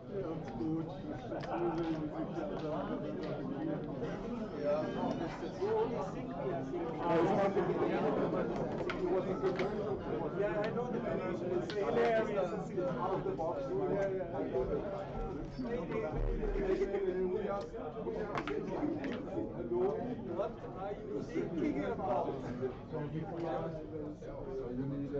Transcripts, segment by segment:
Yeah, I know the Venetian. It's hilarious. It's out of the box. What are you thinking about? So you need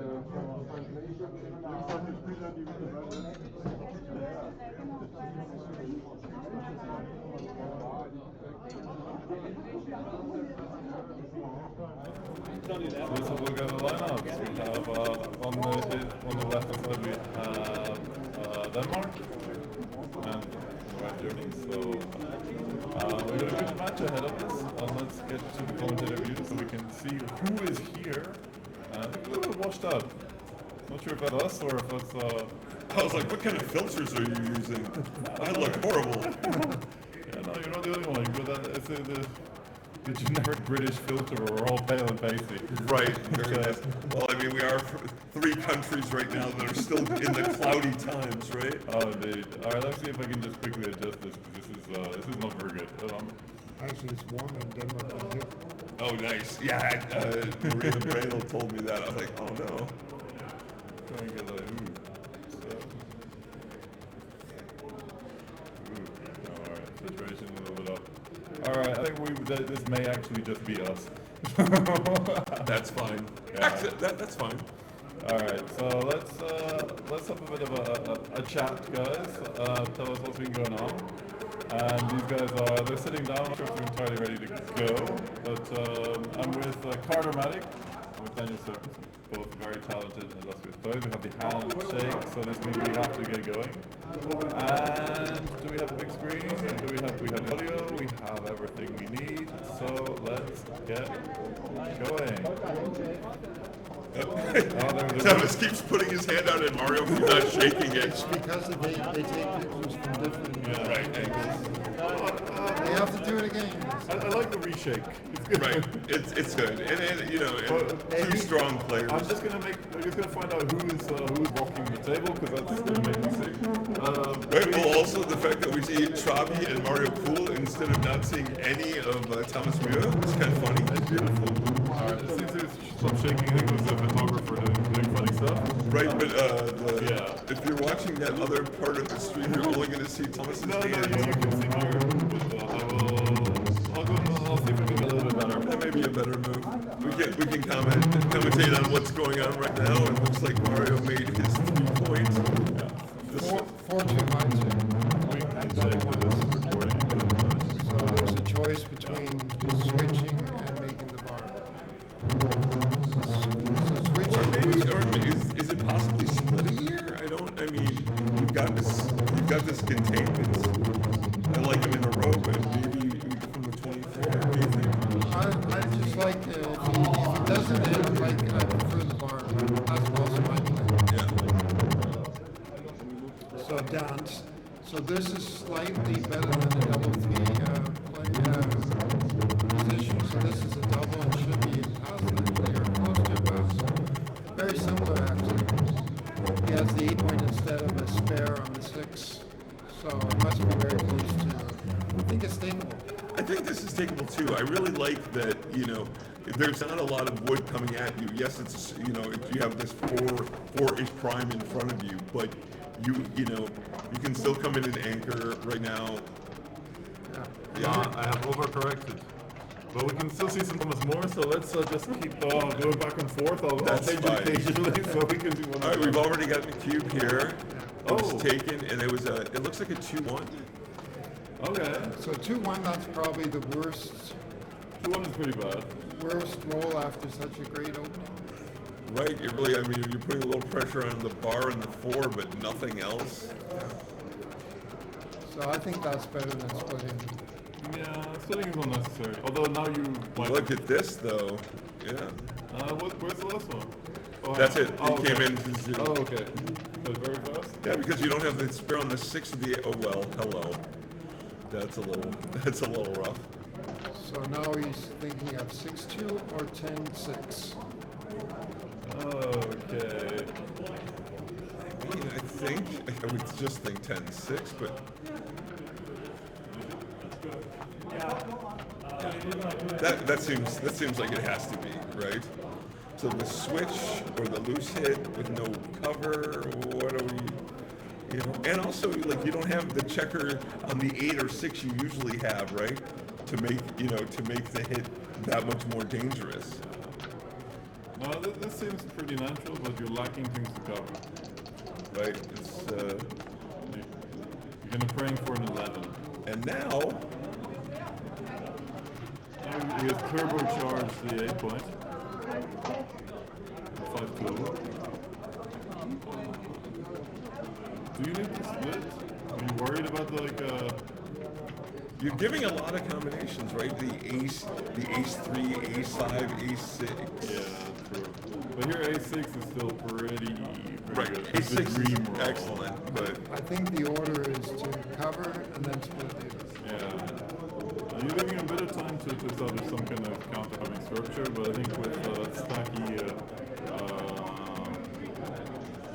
So we'll go to the lineups. We have on the left side we have Denmark and right Germany. So we've got a good match ahead of us. Let's get to the commentator view so we can see who is here. I think a little bit washed out. Not sure if that's us or if it's. I was like, what kind of filters are you using? I look horrible. Yeah, no, you're not the only one. You go that it's the generic British filter where we're all pale and pasty. Right. Very nice. Well, I mean, we are three countries right now that are still in the cloudy times, right? Oh, indeed. All right, let's see if I can just quickly adjust this because this is not very good. Actually, it's warm in Denmark than here. Oh, nice. Yeah, Marina Bradel told me that. I was like, oh no. Trying to get like, alright, saturation a little bit up. Alright, I think this may actually just be us. That's fine. Yeah. Actually, that's fine. Alright, so let's have a bit of a chat, guys. Tell us what's been going on. And these guys they're sitting down. I'm not sure if they're entirely ready to go, but I'm with Carter Maddock. I'm with Daniel Serpens, both very talented and illustrious players. We have the handshake, so this means we have to get going. And do we have a big screen? And we have audio? We have everything we need. So let's get going. Thomas keeps putting his hand out and Mario keeps not shaking it. It's because they take pictures from different right angles. They have to do it again. I like the reshake. It's good. Right, it's good, and you know, two strong players. I'm just gonna find out who's walking the table because that's gonna make me sick. Right. Well, also the fact that we see Chabi and Mario Kuhl instead of not seeing any of Thomas Myhr is kind of funny. That's beautiful. All right, it seems there's some shaking. I think it was a photographer doing funny stuff. Right, but if you're watching that other part of the stream, you're only going to see Thomas's hands. No, you can see here. I'll see if we can get a little bit better. That may be a better move. We can commentate on what's going on right now. It looks like Mario made his 3 points. Yeah. 4-2 mindset. We can check with this recording. So there's a choice between switching and making the bar. Or is it possibly splitting here? I mean, you've got this containment. I like him in a row, but maybe from the 24. What do you think? I just like, if he does it in, I prefer the bar. That's also my play. Yeah. So dance. So this is slightly better than the double three position. So this is a double and should be possibly or close to a pass. Very similar actually. He has the 8 point instead of a spare on the 6. So it must be very close to, I think it's takeable. I think this is takeable too. I really like that, you know, there's not a lot of wood coming at you. Yes, it's, you know, you have this 4-inch prime in front of you, but you know, you can still come in and anchor right now. Yeah, I have overcorrected. But we can still see some Thomas more, so let's just keep going back and forth. I'll change it occasionally so we can do one. All right, we've already got the cube here. It was Oh. taken, and it looks like a 2-1. Okay. So 2-1, that's probably the worst 2-1 is pretty bad. roll after such a great opening. Right, it really, I mean, you're putting a little pressure on the bar and the 4, but nothing else. So I think that's better than splitting. Yeah, splitting is unnecessary. Although now you might. Look at this, though. Yeah. Where's the last one? Oh, That's it. Oh, It came okay. in 0. Oh, okay. But very fast? Yeah, because you don't have the spare on the 6 of the. Oh well, hello. That's a little rough. So now he's thinking of 6-2 or 10-6. Okay. I mean, I think, I would just think 10-6, but that seems like it has to be, right? So the switch or the loose hit with no cover, what are we, and also like you don't have the checker on the 8 or 6 you usually have, right? To make the hit that much more dangerous. No, this seems pretty natural, but you're lacking things to cover. Right? It's you're gonna praying for an 11. and now We have turbocharged the 8 point. 5-2. Do you need to split? Are you worried about you're giving a lot of combinations, right? The ace 3, ace 5, ace 6. Yeah, true. But here A6 is still pretty Right, good. ace 6 is dream roll. excellent, but I think the order is to cover and then split the other. Yeah. You're giving a bit of time to establish some kind of counter-having structure, but I think with stacky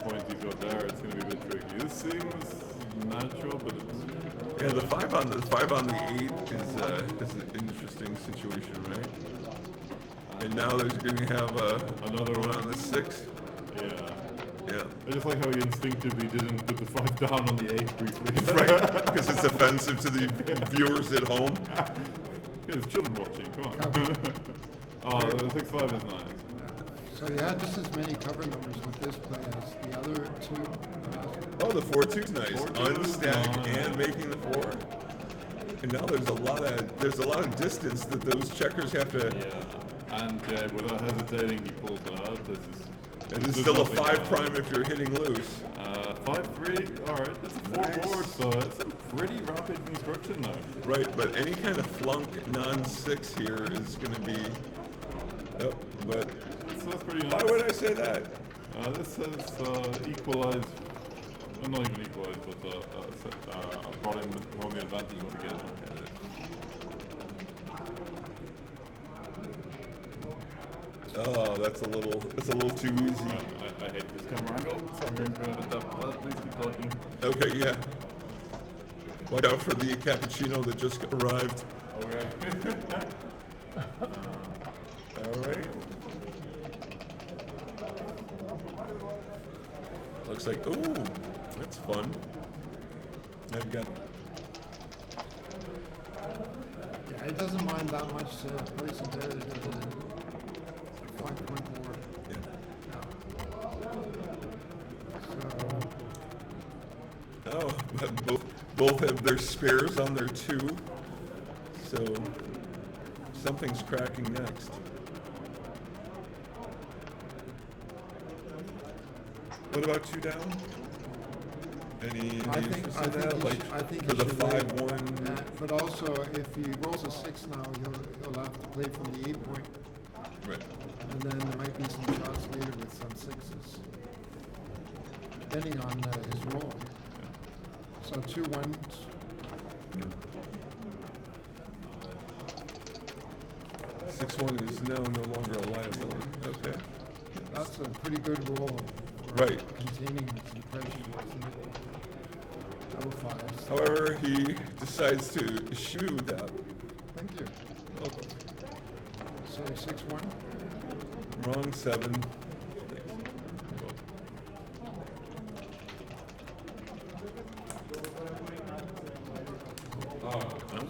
points he's got there, it's going to be a bit tricky. This seems natural, but it's... yeah, the 5 on the 8 is an interesting situation, right? And now there's going to have Another one one. on the 6. Yeah. Yeah. I just like how he instinctively didn't put the 5 down on the 8 briefly. Right, because it's offensive to the viewers at home. There's children watching, come on. Oh, the 6-5 is nice. So you had just as many cover numbers with this play as the other two. Oh, the 4-2's nice. 4-2 is Unstack nice. and making the 4. And now there's a lot of distance that those checkers have to. Yeah. And without hesitating, he pulls it out. This is... And it's still a 5 prime if you're hitting loose. 5-3, alright, it's a 4 Nice. board, so it's a pretty rapid construction now. Right, but any kind of flunk non-6 here is going to be. Oh, but So that's pretty why nice. would I say that? This has equalized, well, not even equalized, but brought in home the advantage once again. Oh, that's a little too easy. I hate this camera angle, so I'm going to put it up, but please keep talking. Okay, yeah. Watch out for the cappuccino that just arrived. Okay. All right. Looks like, ooh, that's fun. I've got. Yeah, it doesn't mind that much placing there. It doesn't 5.4. Yeah. So, Oh, but both have their spares on their 2, so something's cracking next. What about 2 down? Any interest in that? Like for the 5-1? But also, if he rolls a 6 now, he'll have to play from the 8 point. Right. And then there might be some shots later with some 6s, depending on his roll. So 2 1s. Yeah. 6-1 is no longer a liability. Okay. That's a pretty good roll. Right. Containing some pressure, isn't it? Double 5s. However, he decides to shoot that. Thank you. Welcome. So 6-1. Wrong 7.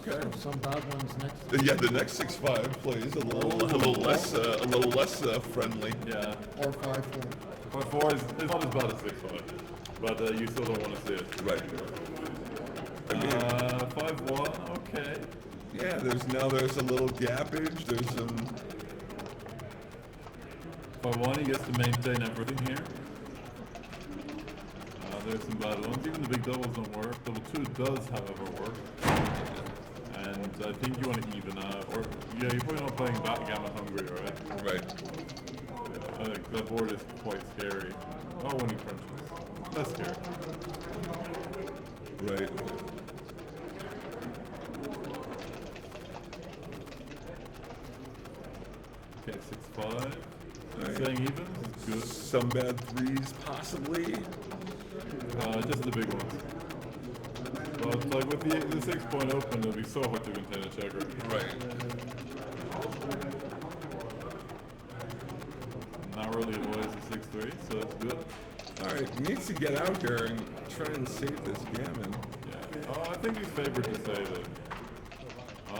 Okay. Some bad ones next. Yeah, the next 6-5 plays a little less friendly. Yeah. Or 5-4. 5-4 is not as bad as 6-5, but you still don't want to see it. Right. I mean, 5-1, okay. yeah, there's a little gappage. There's some. 5-1, he gets to maintain everything here. There's some bad ones. Even the big doubles don't work. Double 2 does, however, work. And I think you want to even out. Or, yeah, you're probably not playing backgammon hungry, right? Right. I think that board is quite scary. Oh, when he crunches. That's scary. Right. Okay, 6-5. Right. Staying even is good. some bad threes, possibly. Just the big ones. But like with the 6-point open, it'll be so hard to contain a check record. Right. Not really avoids the 6-3, so that's good. All right, he needs to get out here and try and save this gammon. Yeah. Oh, I think he's favored to save it.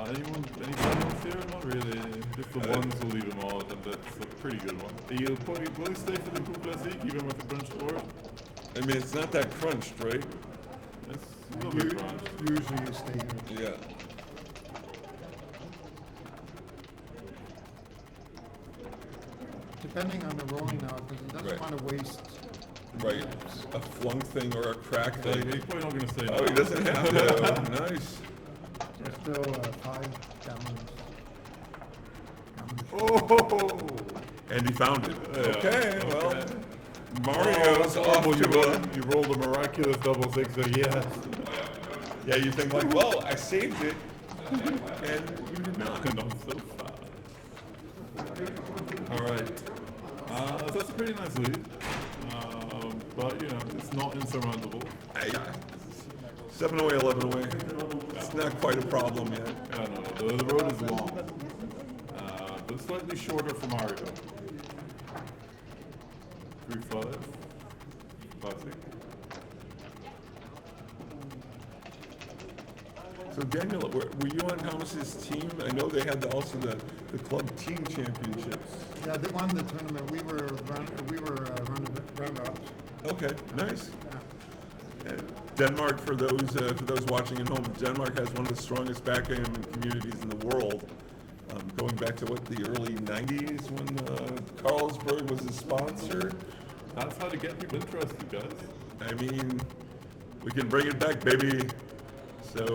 Any finals here? Not really. Just the ones will leave him out, and that's a pretty good one. He'll probably stay for the Kuhl Classic, even with the crunch board. I mean, it's not that crunched, right? It's a little bit crunched. Usually you stay here. Yeah. Depending on the rolling now, because he doesn't Right. want to waste. Right. A flunk thing or a crack Like, thing. he's probably not going to say Oh, no. he doesn't have to. Nice. There's still 5 downloads. Oh! And he found it. Yeah, Okay, well, okay. Mario's off you to you rolled a miraculous double 6, so yes. Yeah, you think like, well, I saved it, and you did not. And I'm so fast. Alright. So that's a pretty nice lead. But, you know, it's not insurmountable. 7 away, 11 away. It's not quite a problem yet. No, the road is long. But slightly shorter for Mario. 3-5. Classic. So Daniel, were you on Thomas's team? I know they had also the club team championships. Yeah, they won the tournament. We were runner-ups. Okay, nice. Denmark, for those watching at home, Denmark has one of the strongest backgammon communities in the world. Going back to the early '90s when Carlsberg was a sponsor. That's how to get people interested, guys. I mean, we can bring it back, baby. So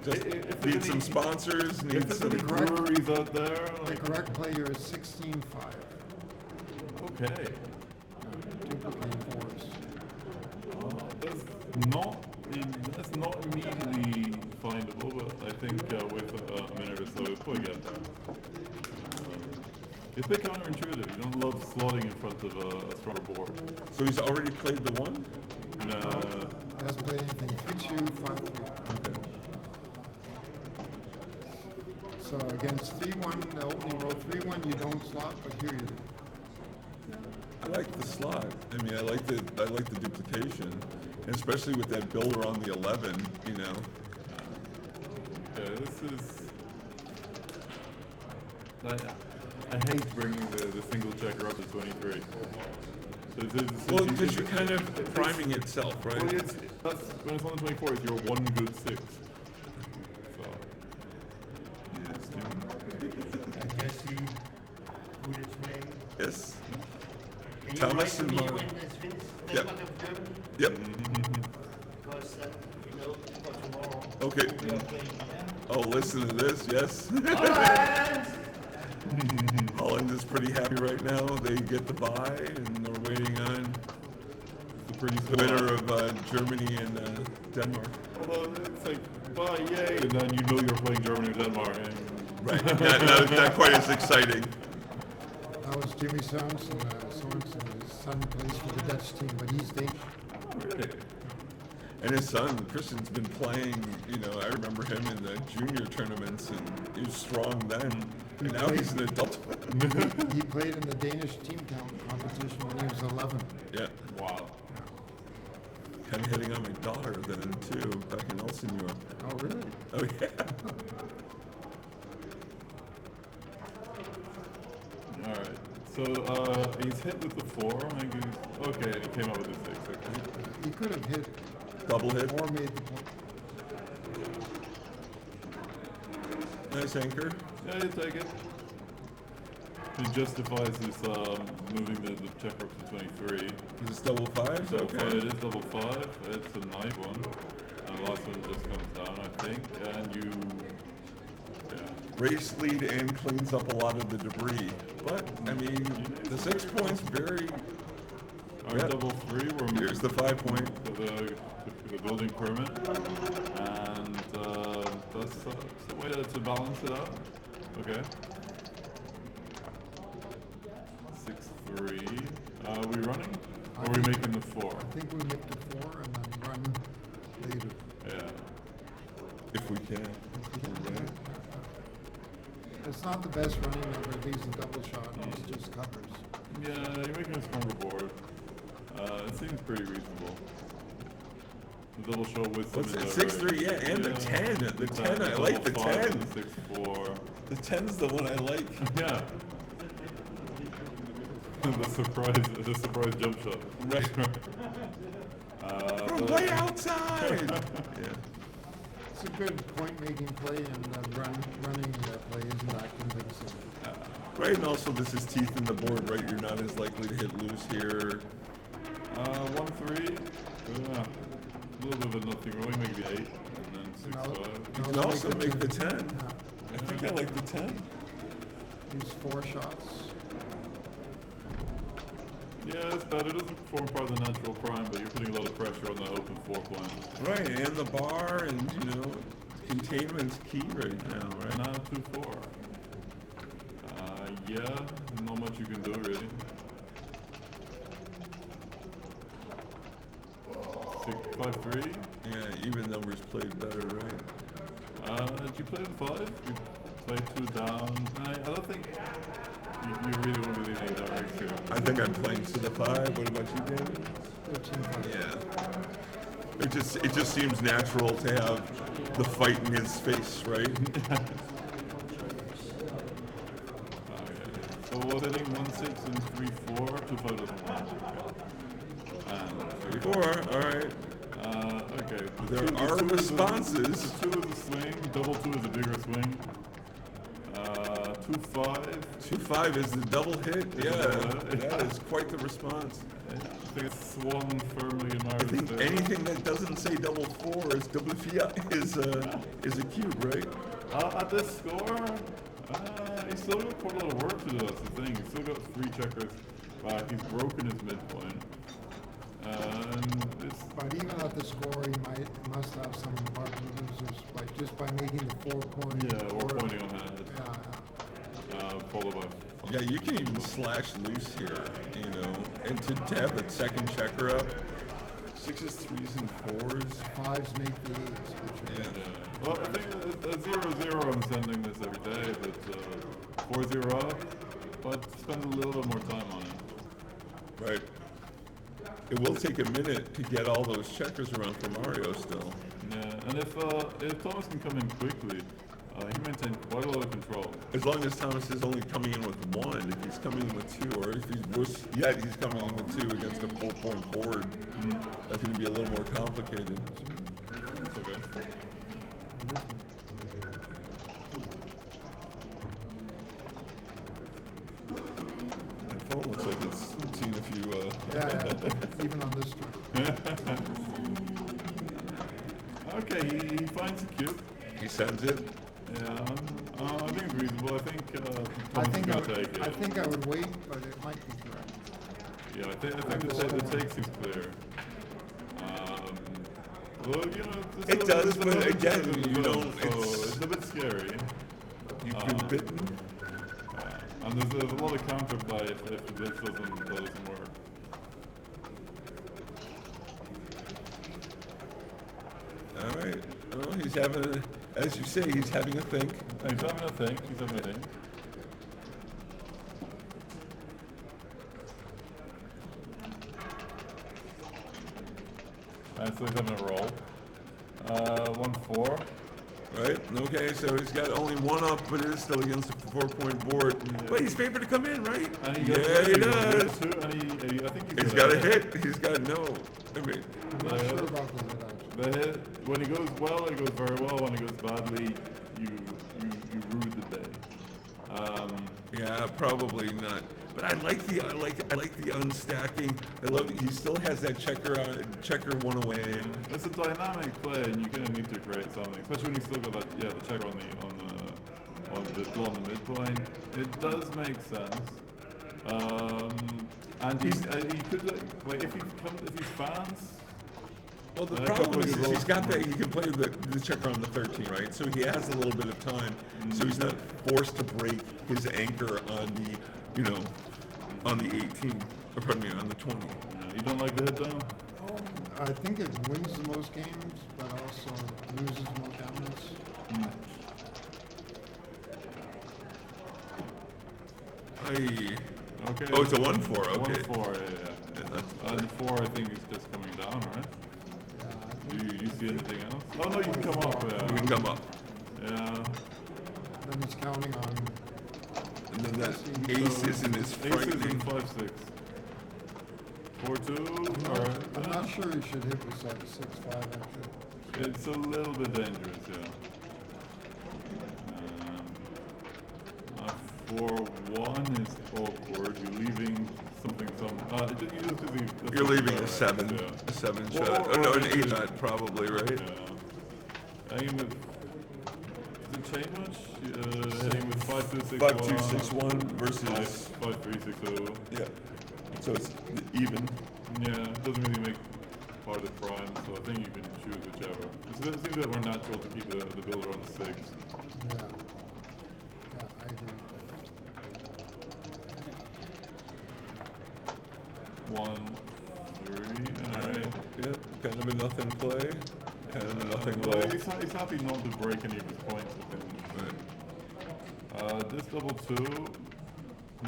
just If need there's some any- sponsors, If need there's some. any breweries out there, The like, correct player is 16-5. okay. Duplicate 4s. That's not immediately findable, but I think with a minute or so, we'll probably get there. It's a bit counterintuitive. You don't love slotting in front of a stronger board. So he's already played the one? No. Doesn't play anything. 3-2, 5-3. Okay. So against 3-1, the opening roll 3-1, you don't slot, but here you do. I like the slot. I mean, I like the duplication, and especially with that builder on the 11. You know. Yeah, this is. I hate bringing the single checker up to 23. So Well, because you're kind of priming itself, right? Well, when it's on the 24, it's your one good 6. So. Jesse, who is playing. Yes. Can you Thomas write to me and when it's finished? Yep. Denmark and Germany? Yep. Because for tomorrow. Okay. We are playing, yeah? Oh, listen to this. Yes. Alright! Holland is pretty happy right now. They get the bye, and they're waiting on It's a pretty the winner of Germany and Denmark. Although it's like, bye, yay, and then you know you're playing Germany or Denmark. And Right. Not quite as exciting. That was Jimmy Sorensen. His son plays for the Dutch team, but he's Danish. really? And his son, Christian's been playing, you know, I remember him in the junior tournaments, and he was strong then. And now he's an adult. He played in the Danish team competition when he was 11. Yeah. Wow. Kind of hitting on my daughter then, too, back in Elsinore. Oh, really? Oh, yeah. Alright. So, he's hit with the 4. I think okay, he came up with the 6. Okay. He could have hit Double hit. or made the point. Nice anchor. Yeah, you take it. He justifies his moving the checker up to 23. Is this double 5? So Okay. it is double 5. It's a nice one. And the last one just comes down, I think. And you. Yeah. Race lead and cleans up a lot of the debris. But, I mean, the 6 points very... Our Yeah. double 3, we're Here's the 5 point. for the building permit. And that's the way to balance it out. Okay. 6-3. We we running? Or are we making the 4? I think we make the 4 and then run later. Yeah. If we can. It's not the best running number. These are double shot. It's just covers. Yeah, you're making a stronger board. It seems pretty reasonable. The double shot with What's some it? is 6-3, yeah, and the 10. The 10, I like the 10. 6-4. The 10's the one I like. Yeah. the surprise jump shot. Right. From way outside. Yeah. It's a good point-making play, and running play isn't that convincing. Right, and also this is teeth in the board, right? You're not as likely to hit loose here. 1-3. Yeah. A little bit of a nothing rolling, maybe 8, and then 6-5. You can also make the 10. Yeah. I think I like the 10. These 4 shots. Yeah, it's better. It doesn't form part of the natural prime, but you're putting a lot of pressure on the open 4 point. Right, and the bar, and containment's key right now, right? Now 2-4. Yeah, not much you can do really. 6-5-3. Yeah, even numbers played better, right? Did you play the 5? You played 2 down. I don't think you really want to be leaning that right here. I think I'm playing to the 5. What about you, David? 13-5. Yeah. It just seems natural to have the fight in his face, right? So we're hitting 1-6 and 3-4. 2-5 doesn't matter. And 3-4, all right. Okay. There are responses. 2 is a swing. Double 2 is a bigger swing. 2-5. 2-5 is the double hit. Yeah, that is quite the response. I think it's swung firmly in my I think anything that doesn't say double 4 is is a cube, right? At this score, he's still got quite a lot of work to do. That's the thing. He's still got 3 checkers back. He's broken his midpoint. But even at the score, he must have some hard losers, just by making the 4 point. Yeah, or pointing on head. Followed by. Yeah, you can even slash loose here, and to have the second checker up. 6s, 3s, and 4s. 5s make the 8s. Yeah. Well, I think at 0-0 I'm sending this every day, but 4-0 up, but spend a little bit more time on it. Right. It will take a minute to get all those checkers around for Mario still. Yeah, and if Thomas can come in quickly, he maintains quite a lot of control. As long as Thomas is only coming in with 1, if he's coming in with 2, or if he's worse yet, he's coming in with 2 against a full point board, that's going to be a little more complicated. It's okay. My phone looks like it's seen a few. Yeah, even on this one. Okay, he finds a cube. He sends it. Yeah, I think it's reasonable. I think I Thomas is think going to take it. I think I would wait, but it might be correct. Yeah, I think the take seems clear. Well, It does, but again, you don't. It's a bit scary. You've been bitten. And there's a lot of counterplay if this doesn't work. All right. Well, he's having, as you say, he's having a think. He's having a think. He's having a think. So he's having a roll. 1-4. Right? Okay, so he's got only 1 up, but it is still against a 4-point board. But he's favored to come in, right? And he He does. I think He's got a hit. He's got no. I mean, I'm not sure about the hit, actually. The hit, when it goes well, it goes very well. When it goes badly, you rue the day. yeah, probably not. But I like the unstacking. I love he still has that checker 1 away. It's a dynamic play, and you kind of need to create something, especially when you still got that the checker on the midpoint. It does make sense. And he could like if he fans. Well, the problem is he's got that. He can play the checker on the 13, right? So he has a little bit of time. So he's not forced to break his anchor on the, on the 18. pardon me, on the 20. You don't like the hit down? I think it wins the most games, but also loses more counters. Okay. Oh, it's a 1-4, okay. 1-4, yeah. And 4, I think, is just coming down, right? Do you see anything else? Oh, no, you can come up. You can come up. Yeah. Then he's counting on. And then that ace isn't as Ace is frightening. in 5-6. 4-2, or... I'm not sure he should hit this like 6-5 actually. It's a little bit dangerous, yeah. 4-1 is awkward. You're leaving something. You're leaving a 7 Yeah. shot. Oh no, an 8 shot probably, right? Yeah. Hanging with. Does it change much? Hitting with 5-2-6-1. 5-2-6-1 versus 5-3-6-0. yeah. So it's even. Mm-hmm. Yeah, it doesn't really make part of the prime, so I think you can choose whichever. It seems a bit more natural to keep the builder on the 6. Yeah. Yeah, I agree. 1, 3, alright. Yeah, kind of a nothing play. Kind of a nothing Well, play. he's happy not to break any of his points with him. This double 2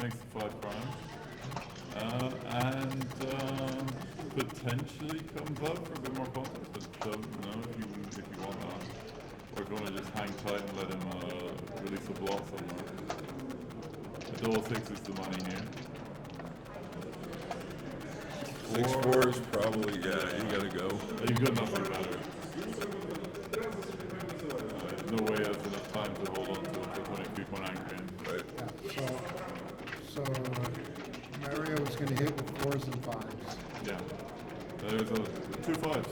makes the 5 prime. And potentially comes up for a bit more contact, but don't know if you want that. Or if you want to just hang tight and let him release a block somewhere. The double 6 is the money here. 6-4 is probably, yeah, you gotta go. You've got nothing better. No way has enough time to hold on to it when you keep on anchoring. Right. Yeah, so Mario is going to hit with 4s and 5s. Yeah. There's 2 5s.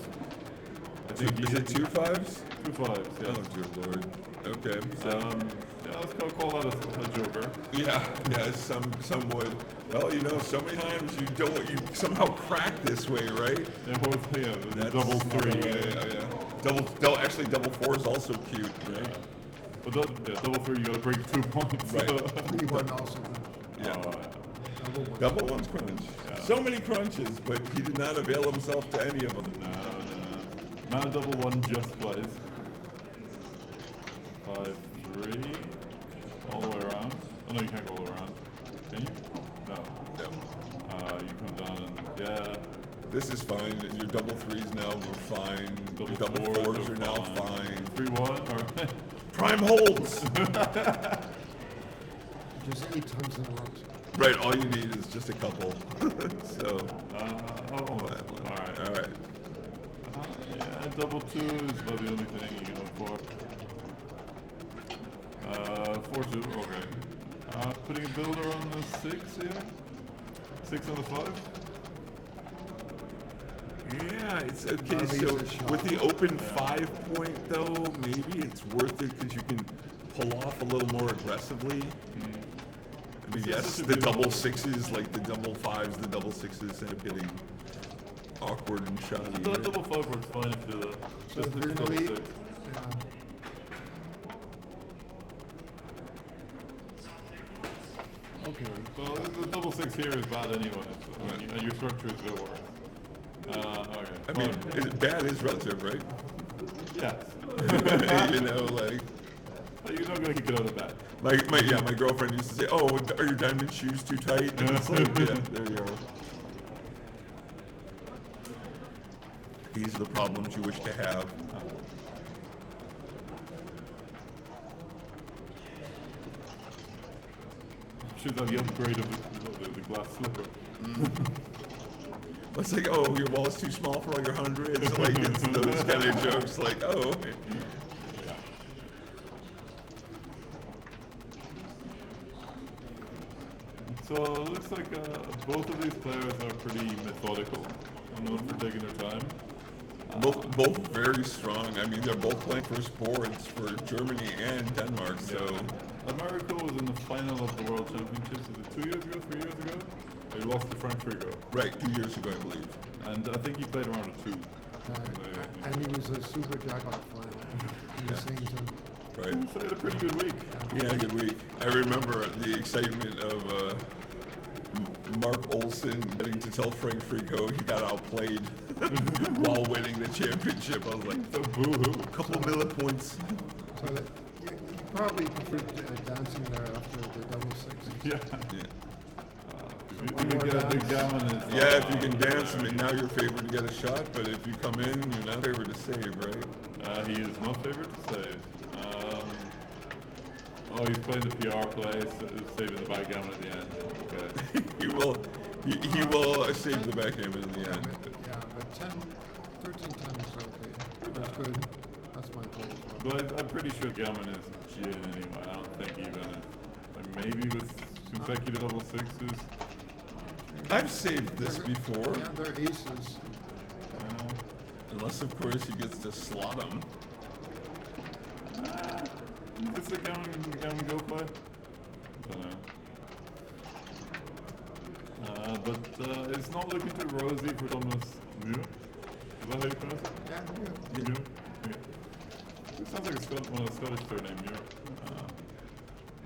I think Is it 2 5s? 2 5s, yeah. Oh, dear lord. Okay. Yeah, let's go call that a joker. Yeah, some would. Well, you know, so many times you somehow crack this way, right? Yeah, both, yeah, That's double 3. Yeah. Actually, double 4 is also cute, right? But double 3, you gotta break 2 points. Right. 3-1 also. Yeah. Double 1. Double 1's crunch. Yeah. So many crunches, but he did not avail himself to any of them. No. Mana double 1 just plays. 5-3. All the way around. Oh no, you can't go all the way around. Can you? No. You come down and yeah. This is fine. Your double 3s now were fine. Double Double 4s 4s are now fine. 3-1 or Prime holds! Just 8 times in a row. Right, all you need is just a couple. So. Alright. Yeah, double 2 is about the only thing you can hope for. 4-2, okay. Putting a builder on the 6 here. 6 on the 5. Yeah, it's okay. Not So easy shot. with the open 5 point though, maybe it's worth it because you can pull off a little more aggressively. I mean, yes, the double 6s, like the double 5s, the double 6s end up getting awkward and shoddy. The double 5 works fine if you're So just if you're in the double lead, 6. okay. Well, the double 6 here is bad anyway, so, and your structure is a bit worse. Okay. I mean, bad is relative, right? Yes. You know, like You're not going to kick it out of bed. my girlfriend used to say, "Oh, are your diamond shoes too tight?" And it's like, yeah, there you go. These are the problems you wish to have. Should have the upgrade of the glass slipper. It's like, oh, your wall's too small for all your hundreds. Like, it's those kind of jokes. Like, oh. Yeah. So it looks like both of these players are pretty methodical, known for taking their time. Both very strong. I mean, they're both playing first boards for Germany and Denmark. So America was in the final of the World Championships. Is it 2 years ago, 3 years ago? He lost to Frank Frigo. right, 2 years ago, I believe. And I think he played around a 2. And he was a super jackpot final in the same time. Right. So he had a pretty good week. Yeah, good week. I remember the excitement of Mark Olson getting to tell Frank Frico he got outplayed while winning the championship. I was like, So boo-hoo. a couple millipoints. So that you probably prefer dancing there after the double sixes. Yeah. Yeah. If you get a big gammon, it's Yeah, if you can dance, I mean, now you're favored to get a shot, but if you come in, you're not favored to save, right? He is not favored to save. Oh, he's playing the PR play, saving the backgammon at the end. Okay. He will save the backgammon in the end. Yeah, but 13 10 is okay. That's good. That's my goal as well. But I'm pretty sure gammon is gin anyway. I don't think even like maybe with consecutive double sixes. I've saved this before, Yeah, they're aces. unless of course he gets to slot them. Is this a gammon go play? I don't know. But it's not looking too rosy for Thomas Myhr. Is that how you pronounce it? Yeah, Myhr? Okay. It sounds like a Scottish surname, Myhr.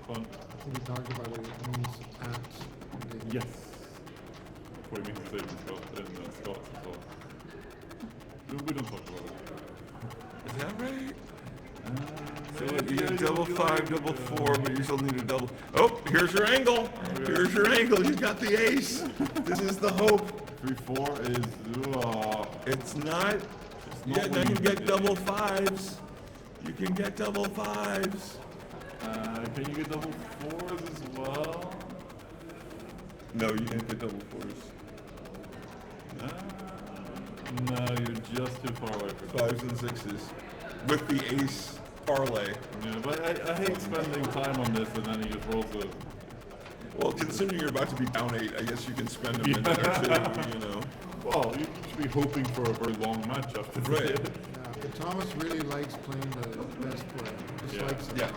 Fun. we talked about it. It means ants. Yes. What it means to say in Scots as well. We don't talk about it. Is that right? So Maybe, you yeah, get double you five, like double it, four, but you still need a double. Oh, here's your angle. Here's your angle. You got the ace. This is the hope. 3-4 is It's not. not Yeah, now what you you get did. double fives. You can get double fives. can you get double fours as well? No, you can't get double fours. No, you're just too far away from it. Fives and sixes. With the ace parlay. Yeah, but I hate spending time on this and then he just rolls a. Well, considering you're about to be down 8, I guess you can spend a minute or two, you know. Well, you should be hoping for a very long match after this. Right. Yeah, but Thomas really likes playing the best player. Just Yeah. likes it. Yeah.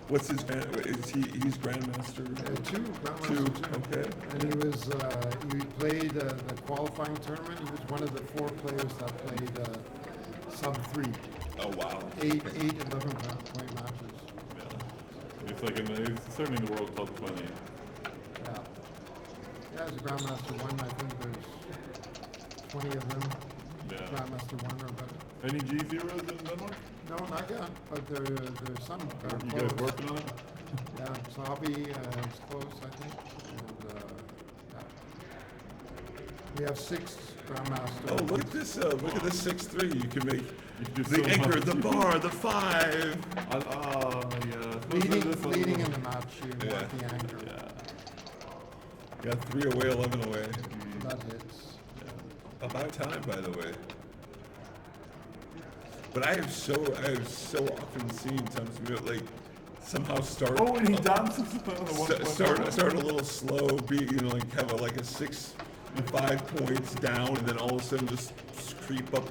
What's his, he's Grandmaster? Two, Grandmaster Two, two. okay. And he was, he played the qualifying tournament. He was one of the 4 players that played sub-3. Oh, wow. 8, 11-point matches. Yeah. It's like it's certainly in the world top 20. Yeah. Yeah, as a Grandmaster 1, I think there's 20 of them. Yeah. Grandmaster 1 or better. Any G0s in Denmark? No, not yet, but there's some that are You close. guys working on it? Yeah, Sabi is close, I think. And, yeah. We have 6 Grandmasters. Oh, look at this, look at this 6-3. You can make You can do the so anchor, much. the bar, the 5. Yeah. Leading in the match, you Yeah. want the anchor. Yeah. Got 3 away, 11 away. That hits. About time, by the way. But I have so often seen Thomas Myhr, like, somehow start. Oh, and he dances on the one Start a little slow, be like have a 6, 5 points down, and then all of a sudden just creep up.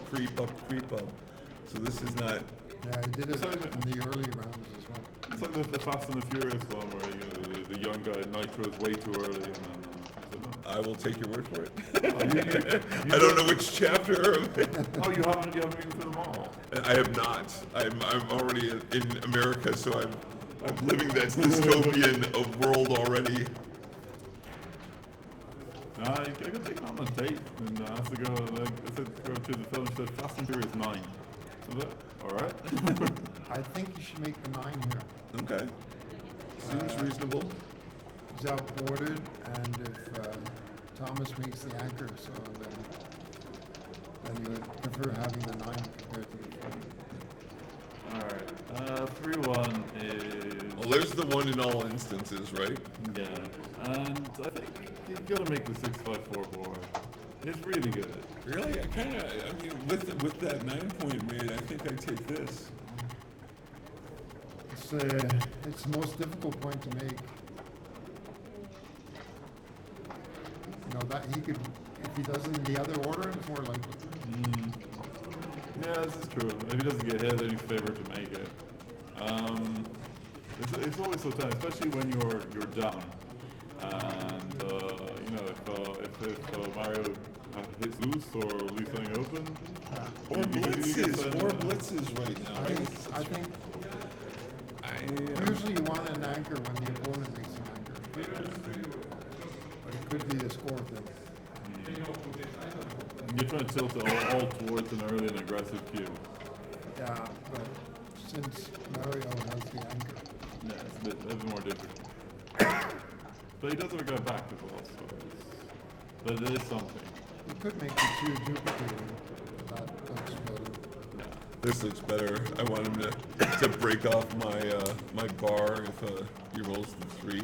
So this is not. Yeah, he did it in the early rounds as well. It's like the Fast and the Furious one where the young guy nitros way too early and then. I will take your word for it. You I don't know which chapter. Oh, you haven't been through them all. I have not. I'm already in America, so I'm living that dystopian world already. I got taken on a date and I have to go. I said go to the film. She said Fast and Furious 9. So that all right? I think you should make the 9 here. Okay. Seems reasonable. He's outboarded, and if Thomas makes the anchor, so then you would prefer having the 9 compared to the 4. All right. 3-1 is. Well, there's the one in all instances, right? Yeah, and I think you gotta make the 6-5-4 board. It's really good. Really? I mean, with that 9-point made, I think I take this. It's the most difficult point to make. You know, that he could, if he does it in the other order, it's more likely. Yeah, this is true. If he doesn't get hit, then he's favored to make it. It's always so tough, especially when you're down. And if Mario hits loose or leaves something open, Or blitzes right now. I think Usually you want an anchor when the opponent makes an anchor. But it could be the score thing. You're trying to tilt it all towards an early and aggressive cue. Yeah, but since Mario has the anchor. Yeah, it's a bit more difficult. But he does have a guy back as well, so but it is something. You could make the two duplicating. That looks better. This looks better. I want him to break off my bar if he rolls the 3.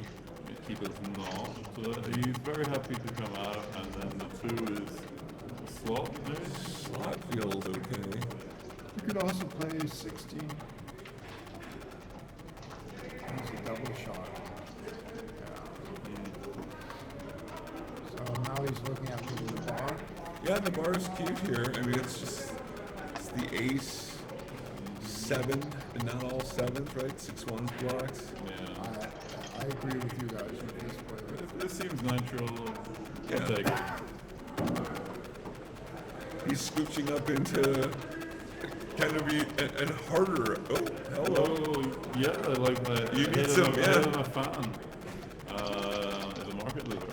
He does not. So he's very happy to come out, and then the 2 is slot, maybe? Slot feels okay. You could also play 16. It's a double shot. So now he's looking at the bar. Yeah, the bar is cute here. I mean, it's the ace, 7, and not all 7s, right? 6-1 blocks. Yeah. I agree with you guys with this play. This seems natural. Yeah. I'll take it. He's scooching up into kind of and harder. Oh, hello. Oh, yeah, like You need some, yeah. a fan. As a market leader.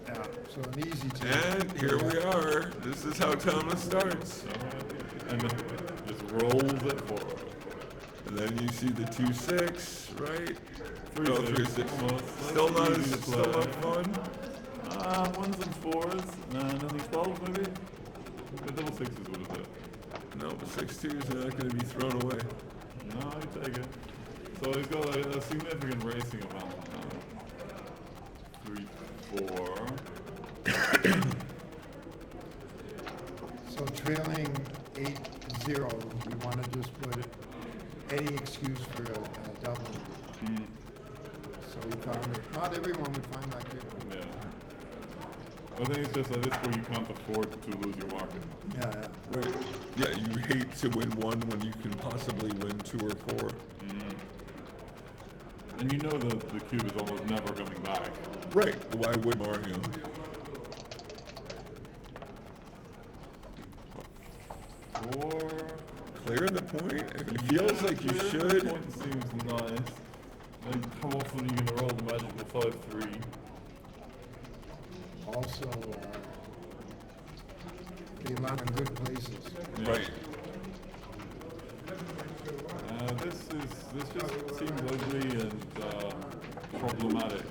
Yeah, so an easy two. And here we are. This is how Thomas starts. And then just rolls it forward. And then you see the 2-6, right? 3-6. No, 3-6. Almost. Still not Easy to still play. not fun. 1s and 4s, and then these 12s maybe? The double 6s would have hit. No, but 6-2s are not going to be thrown away. No, you take it. So he's got a significant racing amount now. 3-4. So trailing 8-0, you want to just put any excuse for a double. So we found it. Not everyone would find that good. Yeah. I think it's just at this point you can't afford to lose your market. Yeah. Right. Yeah, you hate to win 1 when you can possibly win 2 or 4. And you know that the cube is almost never coming back. Right. Why would Mario? 4. Clear the point? It feels like you should. The point seems nice. Like, how often are you going to roll the magical 5-3? Also, they land in good places. Yeah. Right. This just seems ugly and problematic.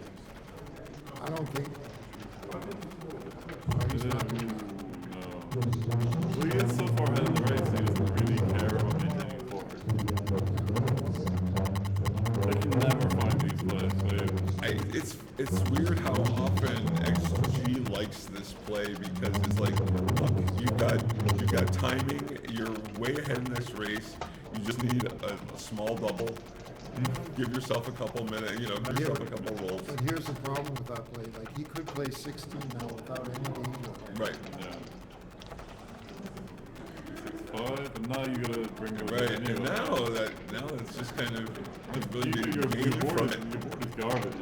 I don't think. Is it? No. Well, he gets so far ahead in the race, he doesn't really care about maintaining forward. I can never find these plays. It's weird how often XG likes this play because it's like, look, you've got timing, you're way ahead in this race. You just need a small double. Give yourself a couple minutes, give yourself a couple rolls. But here's the problem with that play. Like, he could play 16 now without any danger. Right. Yeah. 6-5, and now you gotta bring it Right. anyway. And now it's just kind of the ability to Your gain board from is it. garbage.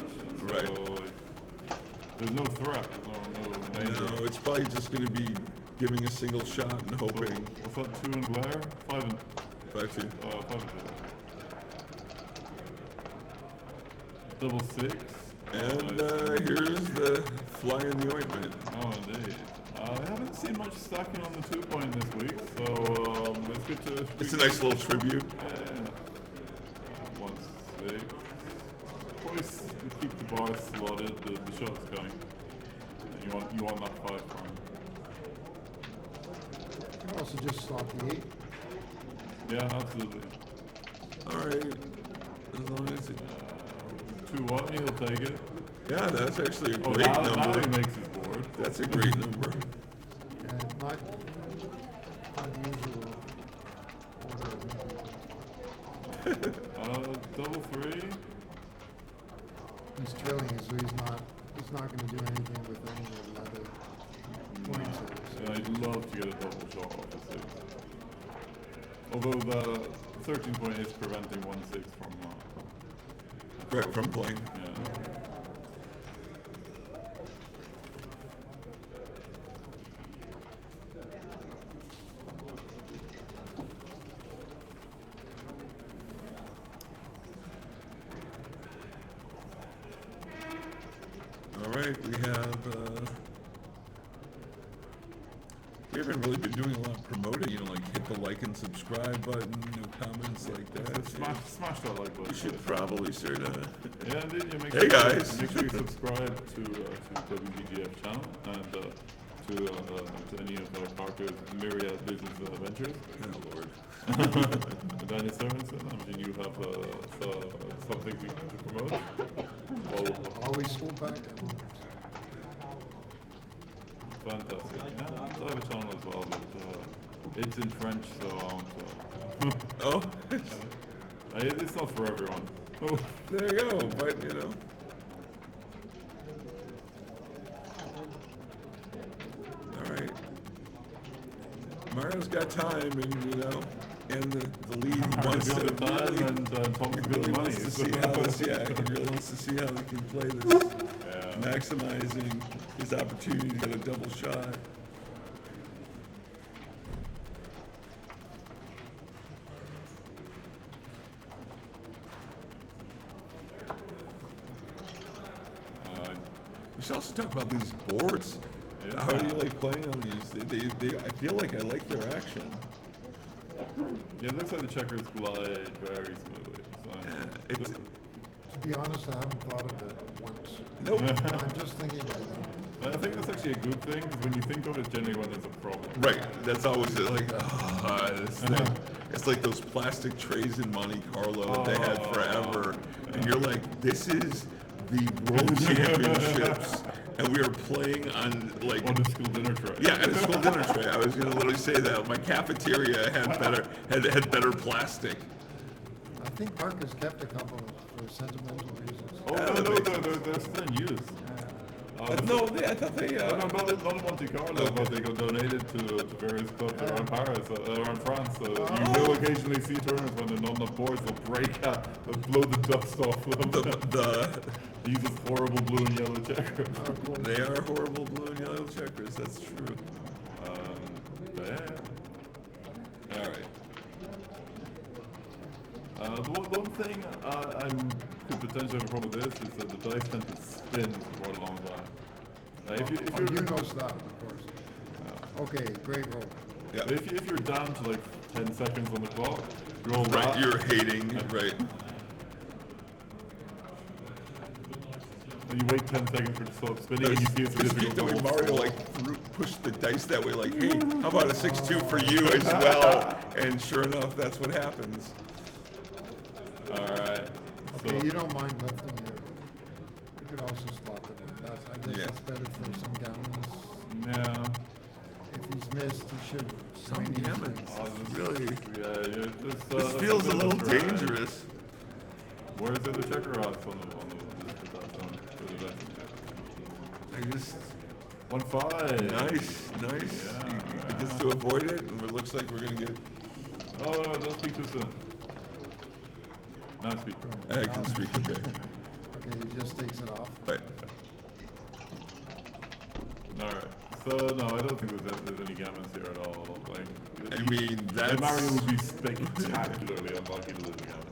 Right. So, like, there's no threat. No danger. No, it's probably just going to be giving a single shot and hoping. What's that? 2 and glare? 5 and 5-2. 5 and 2. Double 6. And here's the fly in the ointment. Oh, indeed. I haven't seen much stacking on the 2-point this week, so it's good to. It's a nice little tribute. Yeah. 1-6. Probably keep the bar slotted, the shot's going. And you want that 5 prime. You can also just slot the 8. Yeah, absolutely. All right. As long as it. 2-1, he'll take it. Yeah, that's actually a great Now number. he makes his board. That's a great number. And not unusual order. Double 3. He's trailing, so he's not going to do anything with any of the other points. Yeah, I'd love to get a double shot off the 6. Although the 13 point is preventing 1-6 from. Right, from playing. Yeah. right, we haven't really been doing a lot of promoting, you know, like hit the like and subscribe button, comments like that. Smash that like button. You should probably start Yeah, indeed. You make Hey guys! Make sure you subscribe to WBGF channel and to any of Parker's myriad business ventures. Oh Lord. Daniel Stevenson, I mean, you have something to promote? Well, Always school back. fantastic. Yeah, I have a channel as well, but it's in French, so I won't. Oh, It's not for everyone. there you go, but you know. Alright. Mario's got time and, you know, and the lead wants to the time really, and Tom's he good really money. wants to see how this, he really wants to see how he can play this, Yeah. maximizing his opportunity to get a double shot. We should also talk about these boards. Yeah. How do you like playing on these? I feel like I like their action. Yeah, it looks like the checkers glide very smoothly. So To be honest, I haven't thought of it once. Nope. I'm just thinking about it. I think that's actually a good thing, because when you think of it, generally when there's a problem. Right. That's always like, this thing. It's like those plastic trays in Monte Carlo that they had forever. And you're like, this is the World Championships. And we are playing on like On the school dinner tray. yeah, at a school dinner tray. I was gonna literally say that. My cafeteria had better plastic. I think Parker's kept a couple for sentimental reasons. Oh, no, they're still in use. No, I thought they. Not in Monte Carlo, but they got donated to various clubs around Paris, around France. So you will occasionally see tournaments when they're not enough boards, they'll break out, they'll blow the dust off them. They use this horrible blue and yellow checkers. They are horrible blue and yellow checkers. That's true. Yeah. All right. The one thing I could potentially have a problem with this is that the dice tend to spin for a long time. If You know stop, of course. Okay, great roll. Yeah. If you're down to like 10 seconds on the clock, roll Right. that. You're hating. Right. And you wait 10 seconds for it to stop spinning, and you see it's a It's difficult the way roll. Mario like pushed the dice that way. Like, hey, how about a 6-2 for you as well? And sure enough, that's what happens. All right. Okay, you don't mind lifting here. You could also slot it in. I guess Yeah. it's better for some gammons. Yeah. If he's missed, he should. Some gammons. Really. Yeah, This feels a little dangerous. Where's the other checker odds on the I just 1-5. nice. Yeah, You just to avoid it, and it looks like we're gonna get. Oh, no, don't speak too soon. Not speak. I can speak. Okay. Okay, he just takes it off. Right. Alright. So, no, I don't think there's any gammons here at all. Like, I mean, that's. Mario would be spectacularly unlucky to lose a gammon.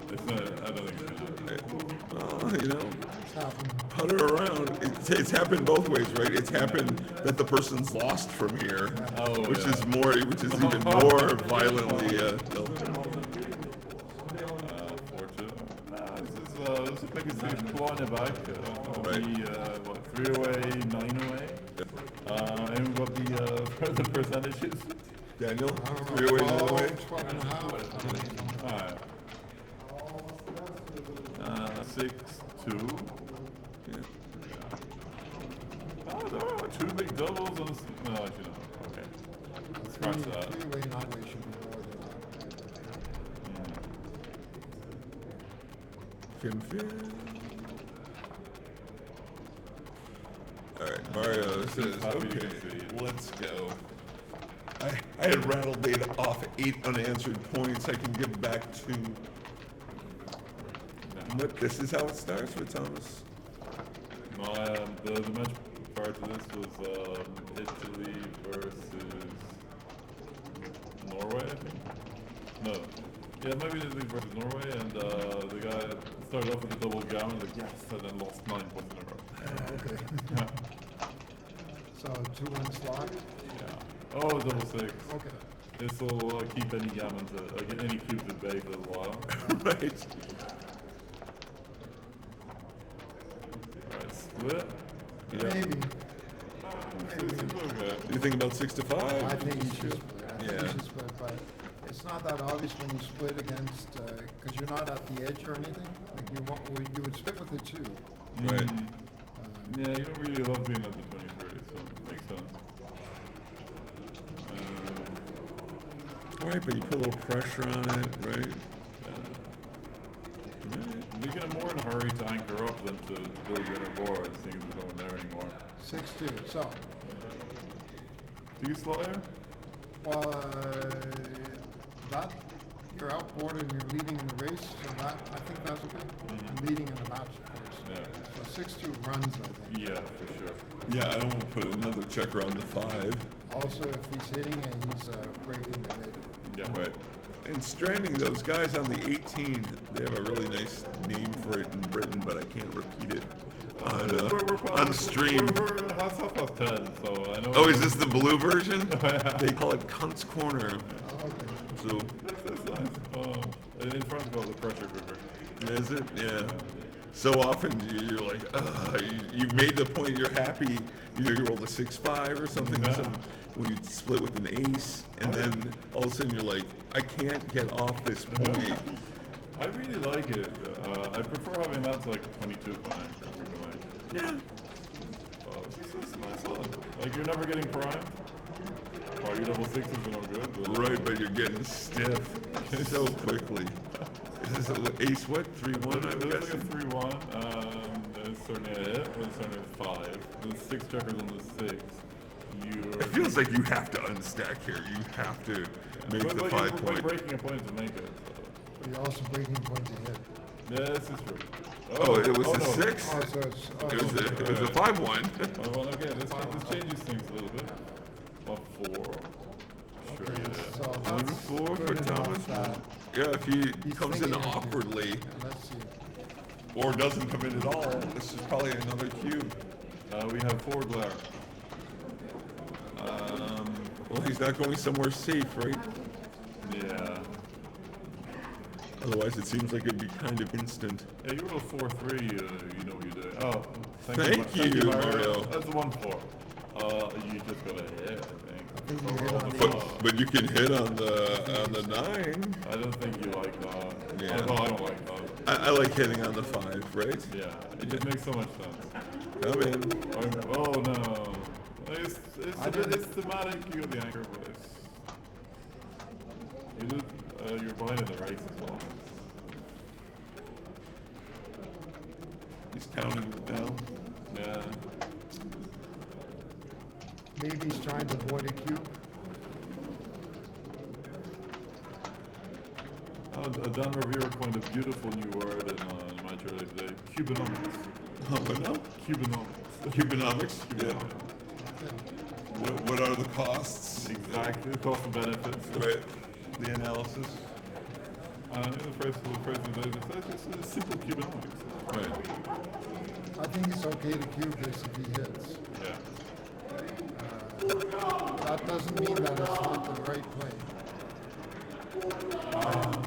It's not, I don't think it's gonna happen. Well, you know, It's happened. putter around. It's happened both ways, right? It's happened that the person's lost from here, which is even more violently. Fortune. This is maybe safe clawing it back. Right. 3 away, 9 away. And we've got the percentages. Daniel, I don't know, 3 away, 9 away. 12 and a half. Alright. 6-2. Yeah. Oh, there are 2 big doubles on this. No, actually not. Okay. Scratch that. Three-way, nine-way should be more than that. Fin. All right, Mario says, Happy to okay, concede. let's go. I had rattled data off 8 unanswered points. I can give back 2. But this is how it starts with Thomas. The match prior to this was Italy versus Norway, I think. No. Yeah, maybe Italy versus Norway, and the guy started off with a double gammon, like, yes, and then lost 9 points in a row. Okay. So 2-1 slot. Yeah. Oh, double six. Okay. This will keep any gammons, any cubes at bay for a while. Right. Alright, split. Yeah. Maybe. Okay. You think about 6 to 5? I think you should split. I think Yeah. you should split, but it's not that obvious when you split against, because you're not at the edge or anything. Like you would split with the 2. Right. Yeah, you don't really love being at the 23, so it makes sense. Right, but you put a little pressure on it, right? They get more in a hurry to anchor up than to build the inner board, seeing as no one there anymore. 6-2. So, Do you slow here? well, that you're outboard and you're leading in the race, so that I think that's okay. Mm-hmm. Leading in the match, of course. Yeah. So 6-2 runs, I think. Yeah, for sure. Yeah, I don't want to put another checker on the 5. Also, if he's hitting and he's breaking the mid. Yeah. Right. And stranding, those guys on the 18, they have a really nice name for it in Britain, but I can't repeat it on stream. We're half past 10, so I know. Oh, is this the blue version? They call it Cunt's Corner. Okay. So, That's nice. In front of all the pressure cooker. is it? Yeah. So often you're like, you made the point, you're happy, you rolled a 6-5 or something, Yeah. when you split with an ace, and then all of a sudden you're like, I can't get off this point. I really like it. I prefer having that to like 22 points. Yeah. It's a nice one. Like you're never getting primed. Oh, your double sixes are no good. But Right, but you're getting stiff so quickly. Is this ace what? 3-1, I'm There's like a guessing? 3-1. It's certainly a hit, but it's certainly a 5. There's 6 checkers on the 6. It feels like you have to unstack here. You have to make the 5 We're point. breaking a point to make it. But you're also breaking point to hit. Yeah, this is true. Oh, it was a no. 6? Oh, so it's, It was a 5-1. Oh, well, okay, this changes things a little bit. 4. Sure, okay, yeah. so 1-4 for good enough Thomas. that Yeah, if he he's comes in thinking of it. awkwardly Yeah, let's see. or doesn't come in at all, this is probably another cube. We have 4 glare. Well, he's not going somewhere safe, right? Yeah. Otherwise, it seems like it'd be kind of instant. Yeah, you roll 4-3, you know what you do. Oh, Thank you, Mario. That's a 1-4. You just got a hit, I think. think you hit on the But you can hit on the 9. I don't think you like that. Yeah. Oh, I don't like that. I like hitting on the 5, right? Yeah, it just makes so much sense. Come in. Oh no. It's thematic, you got the anchor, but you're behind in the race as well. He's counting it down. Yeah. Maybe he's trying to avoid a cube. Dan Revere coined a beautiful new word in my earlier today. Cubanomics. What now? Cubanomics. Cubanomics? Yeah. What are the costs? Exactly. The cost and benefits. Right. The analysis. The phrase of the day is simple Cubanomics. Right. I think it's okay to cube this if he hits. Yeah. That doesn't mean that it's not the right play.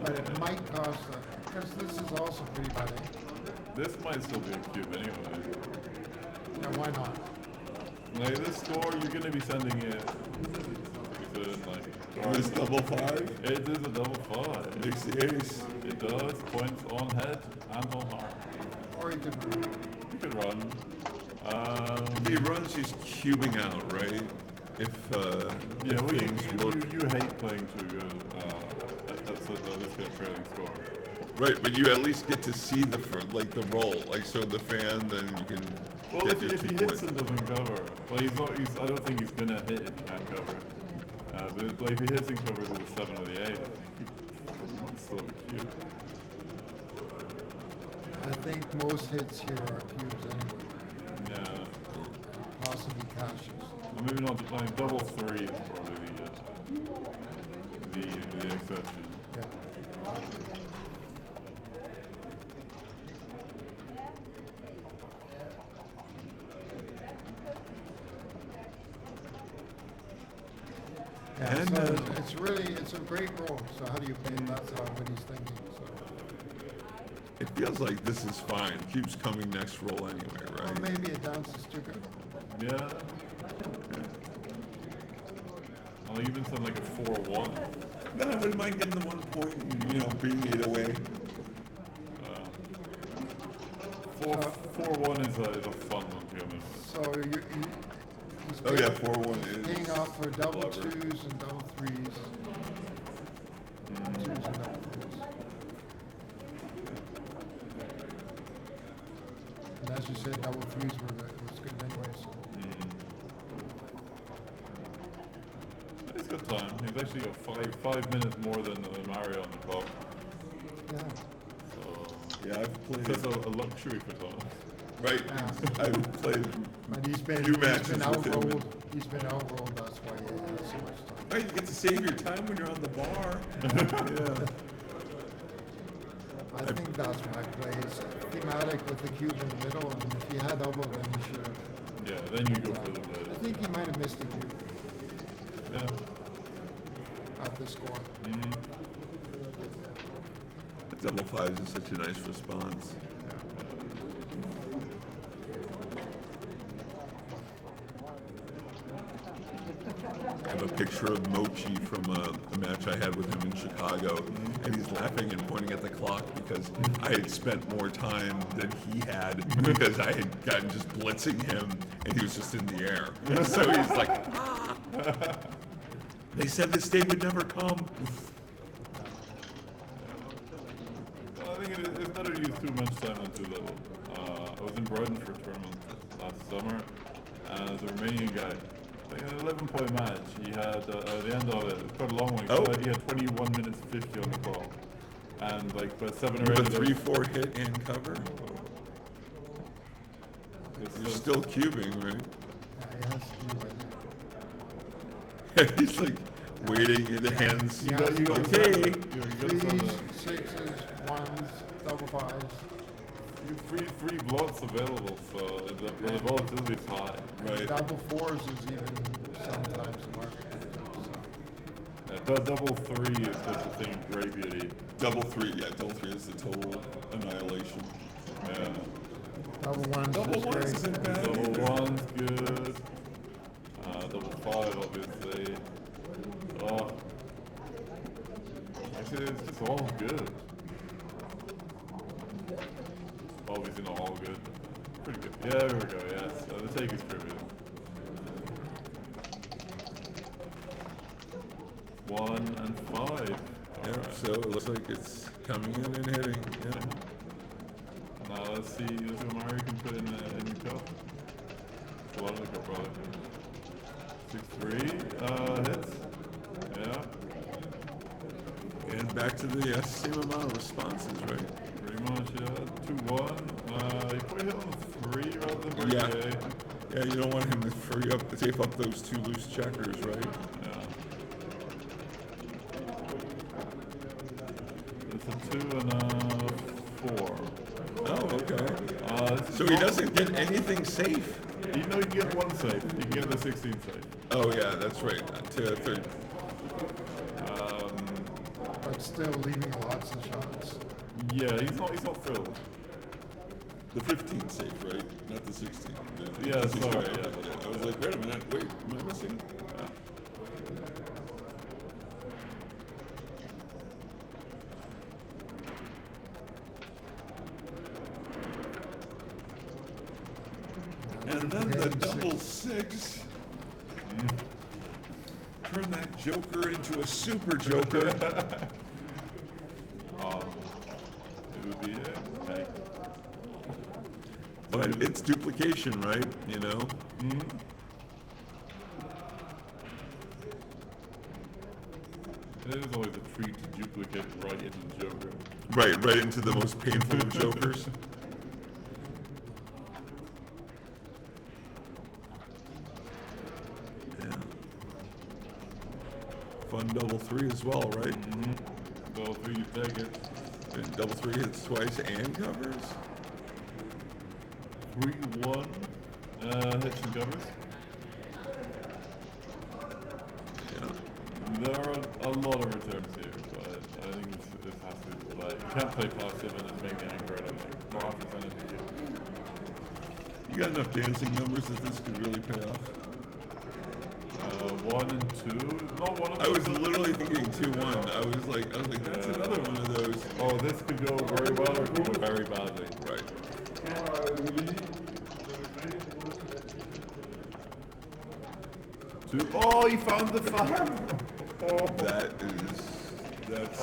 But it might cost, because this is also pretty bad. This might still be a cube anyway. Yeah, why not? Like this score, you're gonna be sending it to like. This double 5 It is a double 5. makes the ace. It does points on head and on heart. Or you could, You could run. If he runs, he's cubing out, right? If Yeah, well, things look you hate playing too good. That's this kind of trailing score. right, but you at least get to see the roll, like so the fan, then you can Well, get if your he 2 hits points. and doesn't cover, well, he's not. I don't think he's gonna hit if he can't cover. But like, if he hits and covers with the 7 or the 8, I think it's still a cube. I think most hits here are cubes anyway, Yeah. possibly caches. Well, maybe not. Like double 3 is probably the exception. Yeah. Yeah, And, so it's a great role. So how do you play it? That's what he's thinking. So. it feels like this is fine. Keeps coming next roll anyway, Or right? maybe it dances too good. Yeah. I'll even send like a 4-1. No, I wouldn't mind getting the 1 point and, being 8 away. 4-1 is a fun one to go in. So he's Oh yeah, 4-1 is. paying off for double clever. twos and double threes. Twos and double threes. And as you said, double threes was good anyway. So. He's got time. He's actually got 5 minutes more than Mario on the clock. Yeah. So Yeah, I've that's played. a luxury for Thomas. Right. Yeah. I've played. But he's been Few matches with him. outrolled. He's been outrolled. That's why he has so much time. Right, you get to save your time when you're on the bar. Yeah. I think that's my play. It's thematic with the cube in the middle, and if you had double, then you should have. Yeah, then you go for the I blade. think he might have missed the cube Yeah. at the score. Double fives is such a nice response. I have a picture of Mochi from a match I had with him in Chicago, and he's laughing and pointing at the clock because I had spent more time than he had because I had gotten just blitzing him, and he was just in the air. So he's like, ah. They said this day would never come. Well, I think it's better to use too much time on too little. I was in Brighton for a tournament last summer, and the Romanian guy, like an 11-point match, he had, at the end of it, it's quite a long one, Oh. he had 21 minutes 50 on the clock. And like, by 7 or 8 With a of those- 3-4 hit and cover. You're still cubing, right? Yeah, he has to be He's like waiting in the hands. Yeah, you got Okay. you got threes, some, sixes, ones, double fives. free blocks available, so the volatility is high. Right. Double fours is even sometimes the market. Double 3 is just a thing of great beauty. Double 3, yeah, double 3 is the total annihilation. Yeah. Double ones Double is ones great. isn't bad. Double either. 1's good. Double 5, obviously. Oh. Actually, it's just all good. Obviously not all good. Pretty good. Yeah, there we go, yes. The take is pretty good. 1 and 5. Yeah, Alright. so it looks like it's coming in and hitting. Yeah. Now let's see what Myhr can put in the cup. A lot of the cup, probably. 6-3 hits. Yeah, And back to the same amount of responses, right? pretty much, yeah. 2-1. You put hit on the 3 rather than break Yeah. A. Yeah, you don't want him to free up, tape up those 2 loose checkers, right? Yeah. It's a 2 and a 4. Oh, okay. This is So he not- doesn't get anything safe. Even though you can get 1 safe, you can get the 16 safe. Oh yeah, that's right. To a third. But still leaving lots of shots. Yeah, he's not thrilled. The 15 safe, right? Not the 16. Yeah, This is sorry, right. yeah. I was like, wait a minute, wait, am I missing? And then the double 6. Turn that joker into a super joker. It would be okay. But it's duplication, right? You know? It is always a treat to duplicate right into the Joker. Right into the most painful of jokers. Yeah. Fun double 3 as well, right? So if you take it, And double 3 hits twice and covers. 3-1 hits and covers. Yeah. There are a lot of returns here, but I think this has to be play. You can't play passive and just make the anchor out of it. More often than You got enough dancing numbers that this could really pay off? 1 and 2. Not one of I was those. literally thinking 2-1. I was like, that's another one of those. Oh, this could go very well or it could go very badly. Right. Oh, he found the farm! Oh. That's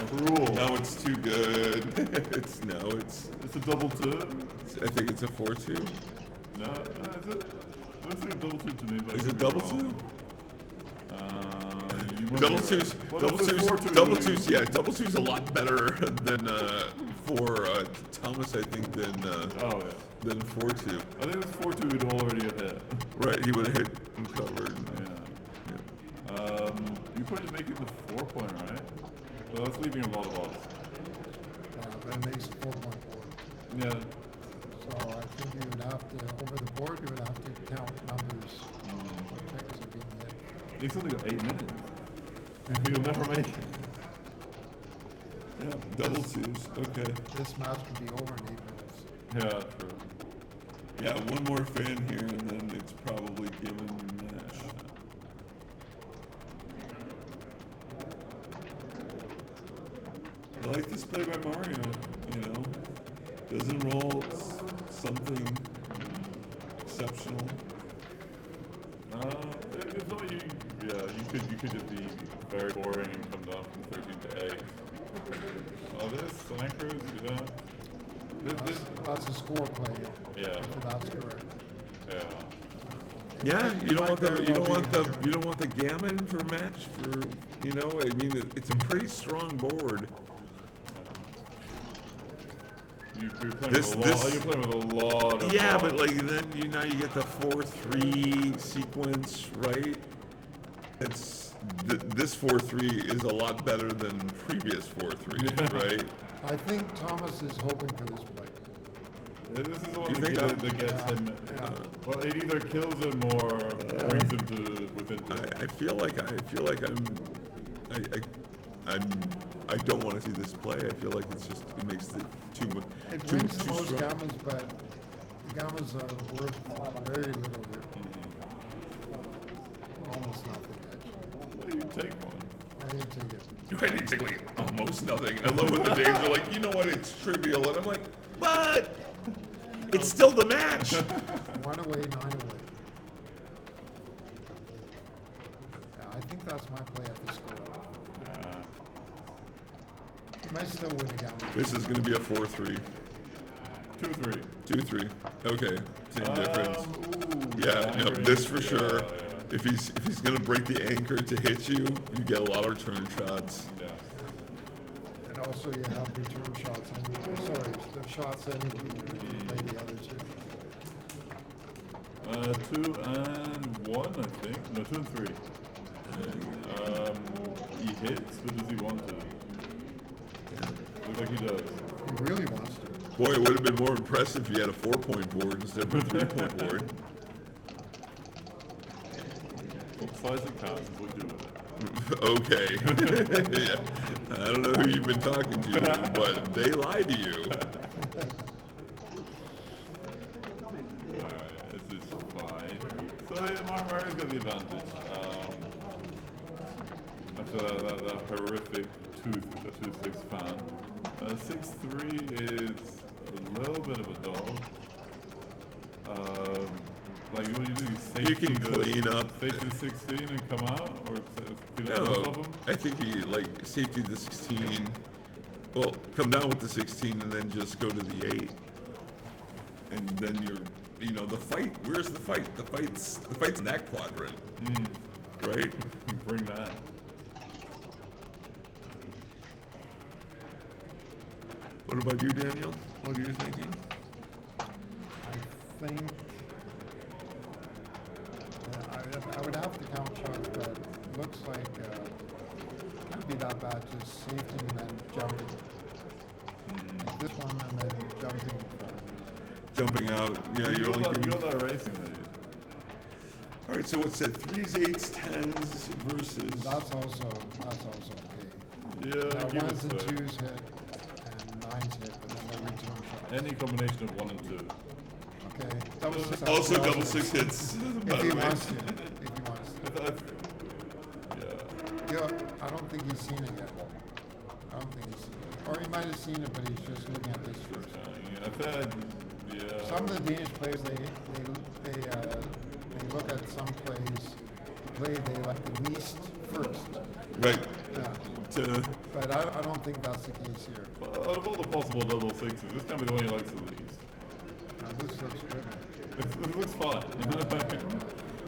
Cruel. Now it's too good. it's It's a double 2? I think it's a 4-2. No, is it? Looks like a double 2 to me. But Is it double 2? Double Double two's, yeah, double two's a lot better than for Thomas, I think, than 4-2. I think this 4-2 would already have hit. Right, he would have hit and covered. Yeah. You probably make it the 4-point, right? So that's leaving a lot of odds. That makes 4.4. Yeah. So I think you would have to, over the board, you would have to count numbers. What checkers are being hit. He's only got 8 minutes. And he'll never make it. Yeah, double twos, okay. This match could be over in 8 minutes. Yeah, true. Yeah, one more fan here, and then it's probably given Nash. I like this play by Mario, you know. Doesn't roll something exceptional. It's not you could just be very boring and come down from 13 to 8. Oh, this anchors, you know. That's a score play. Yeah. If that's correct. Yeah. Yeah, you don't want the gammon for a match for, you know, I mean it's a pretty strong board. You're playing with a lot of yeah, odds. but like then you get the 4-3 sequence, right? It's this 4-3 is a lot better than previous 4-3, right? I think Thomas is hoping for this play. This is the one You think that gets him. Well, it either kills him or brings him to within. I feel like I don't want to see this play. I feel like it makes it too much. It brings the most gammas, but the gammas are worth very little here. Almost nothing, actually. You take one. I didn't take it. I didn't take like almost nothing. I love when the Daves are like, you know what, it's trivial, and I'm like, but it's still the match. 1 away, 9 away. Yeah, I think that's my play at the score. You might still win a gamma. This is going to be a 4-3. 2-3. 2-3. Okay, same difference. Ooh, Yeah, no, this for sure. Yeah. If he's gonna break the anchor to hit you, you get a lot of return shots. Yeah. And also you have return shots. Sorry, the shots that you play the other two. 2 and 1, I think. No, 2 and 3. He hits, but does he want to? Looks like he does. He really wants to. Boy, it would have been more impressive if you had a 4-point board instead of a 3-point board. What size of cards would you do with it? Okay. Yeah. I don't know who you've been talking to, but they lied to you. Alright, this is fine. So yeah, Mario's got the advantage. After that horrific 2-6 fan. 6-3 is a little bit of a dog. Like what you do, You can clean up. Safety to 16 and come out, or No, both of them? I think he like safety the 16. Well, come down with the 16 and then just go to the 8. And then you know, the fight. Where's the fight? The fight's in that quadrant, right? Bring that. What about you, Daniel? What are you thinking? I think I would have to count shots, but it looks like it can't be that bad. Just safety and then jumping. This one and then jumping. Jumping out. Yeah, You you're only got giving, that racing, All right, so what's that? 3s, 8s, 10s versus. That's also okay. Yeah, Now, give it 1s and a 2s hit, and 9s hit, but then the return shot. any combination of 1 and 2. Okay, double six. Also, actually double 6 hits. By If the he way. wants to, if he wants to. Yeah. Yeah, I don't think he's seen it yet. I don't think he's seen it. Or he might have seen it, but he's just looking at this first. I've had, yeah. Some of the Danish players, they look at some play they like the least first. Right. Yeah. But I don't think that's the case here. Out of all the possible double 6s, this can be the one he likes the least. Now, this looks good. It looks fun.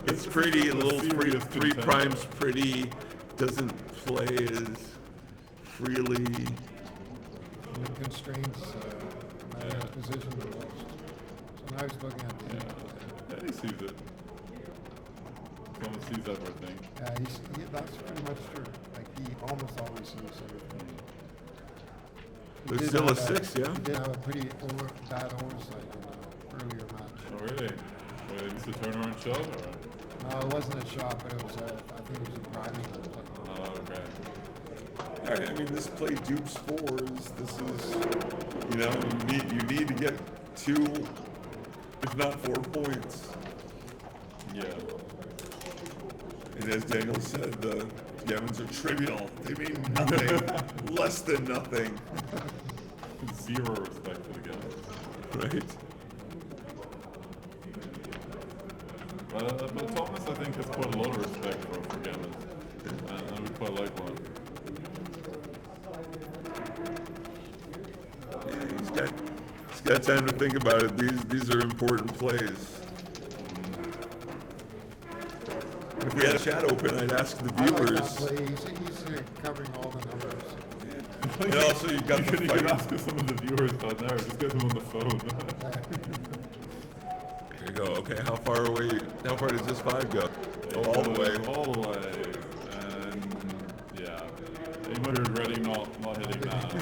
It's pretty, a little serious 3 contender. primes pretty, doesn't play as freely. And the constraints, position the most. So now he's looking at the end. Yeah, he sees it. Someone sees everything. Yeah, that's pretty much true. Like, he almost always sees everything. He There's did still a have 6, yeah? He did have a pretty bad oversight in the earlier match. Oh, really? Wait, is this a turnaround shot? Or? No, it wasn't a shot, but it was I think it was a driving play. Oh, okay. All right, I mean, this play dupes 4s. This is, you know, you need to get 2, if not 4 points. Yeah. And as Daniel said, the Yemens are trivial. They mean nothing, less than nothing. Zero respect for the game. Right. But Thomas, I think, has quite a lot of respect for Gammon. And we quite like one. Yeah, he's got time to think about it. These are important plays. If we had a chat open, I'd ask the I like that viewers. play. He's covering all the numbers. And also, you've got the You can fight. ask some of the viewers down there. Just get them on the phone. There you go. Okay, how far away? How far does this 5 go? Oh, all the way. All the way. And yeah, you might be regretting not hitting that.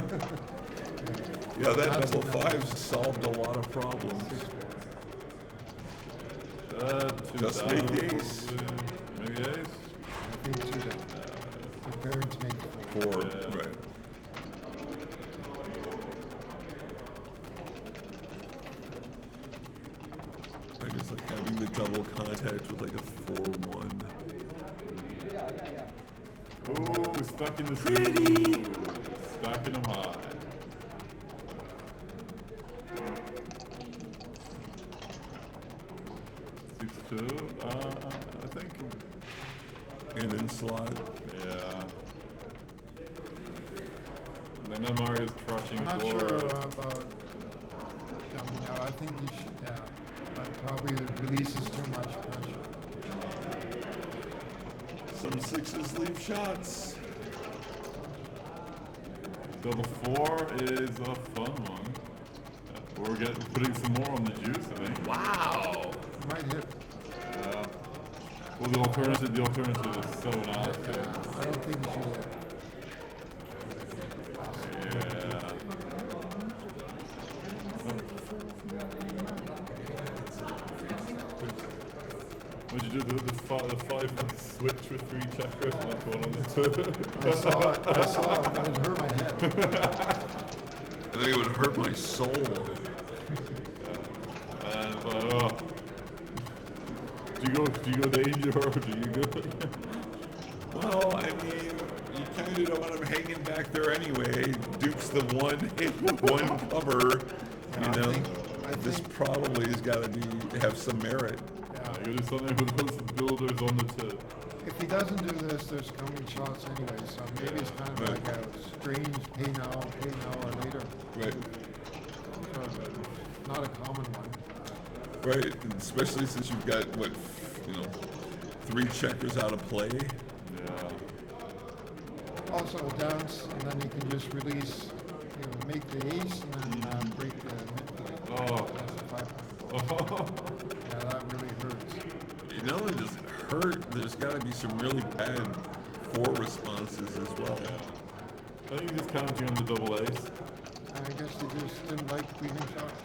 Yeah, that double 5 solved a lot of problems. Just make the ace. Maybe ace? I think two down. Preparing to make 4, Yeah. right. I just like having the double contact with like a 4-1. Ooh, stuck in the pretty. Stacking them high. Six two. I think. And then slot. Yeah. And then Mario's crushing I'm not floor. sure about jumping out. I think you should, yeah. But probably the release is too much pressure. Some 6s leave shots. Double 4 is a fun one. We're putting some more on the juice, I think. Wow. Might hit. Yeah. Well, the alternative is so nasty. I don't think you should hit. Yeah. What'd you do? The 5 switch with 3 checkers, not one on the 2. I saw it, but it hurt my head. I think it would hurt my soul. And do you go danger or do you go? Well, I mean, you kind of don't want him hanging back there anyway. Duke's the one hit, one cover. You know, this probably has got to have some merit. You gotta do something with those builders on the 2. If he doesn't do this, there's coming shots anyway, so maybe it's kind of like a strange pay now or later. Right. Not a common one. Right, especially since you've got, 3 checkers out of play. Yeah. Also downs, and then you can just release, make the ace and then break the midpoint. Oh. That's a 5 Oh. Yeah, that really hurts. Not only does it hurt, there's got to be some really bad 4 responses as well. I think he's counting on the double ace. I guess they just didn't like cleaning shots.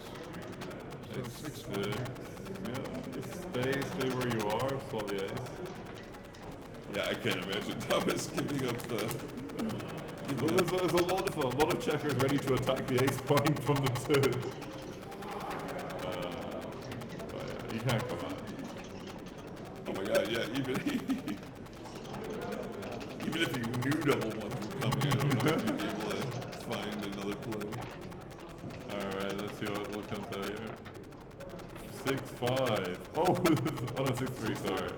So 6-1. Stay where you are, swap the ace. Yeah, I can't imagine Thomas giving up the. Well, there's a lot of checkers ready to attack the ace point from the 2. But yeah, you can't come out. Oh my god, yeah, even if you knew double one was coming, I don't know if you'd be able to find another play. Alright, let's see what comes out here. 6-5. Oh, on a 6-3, sorry.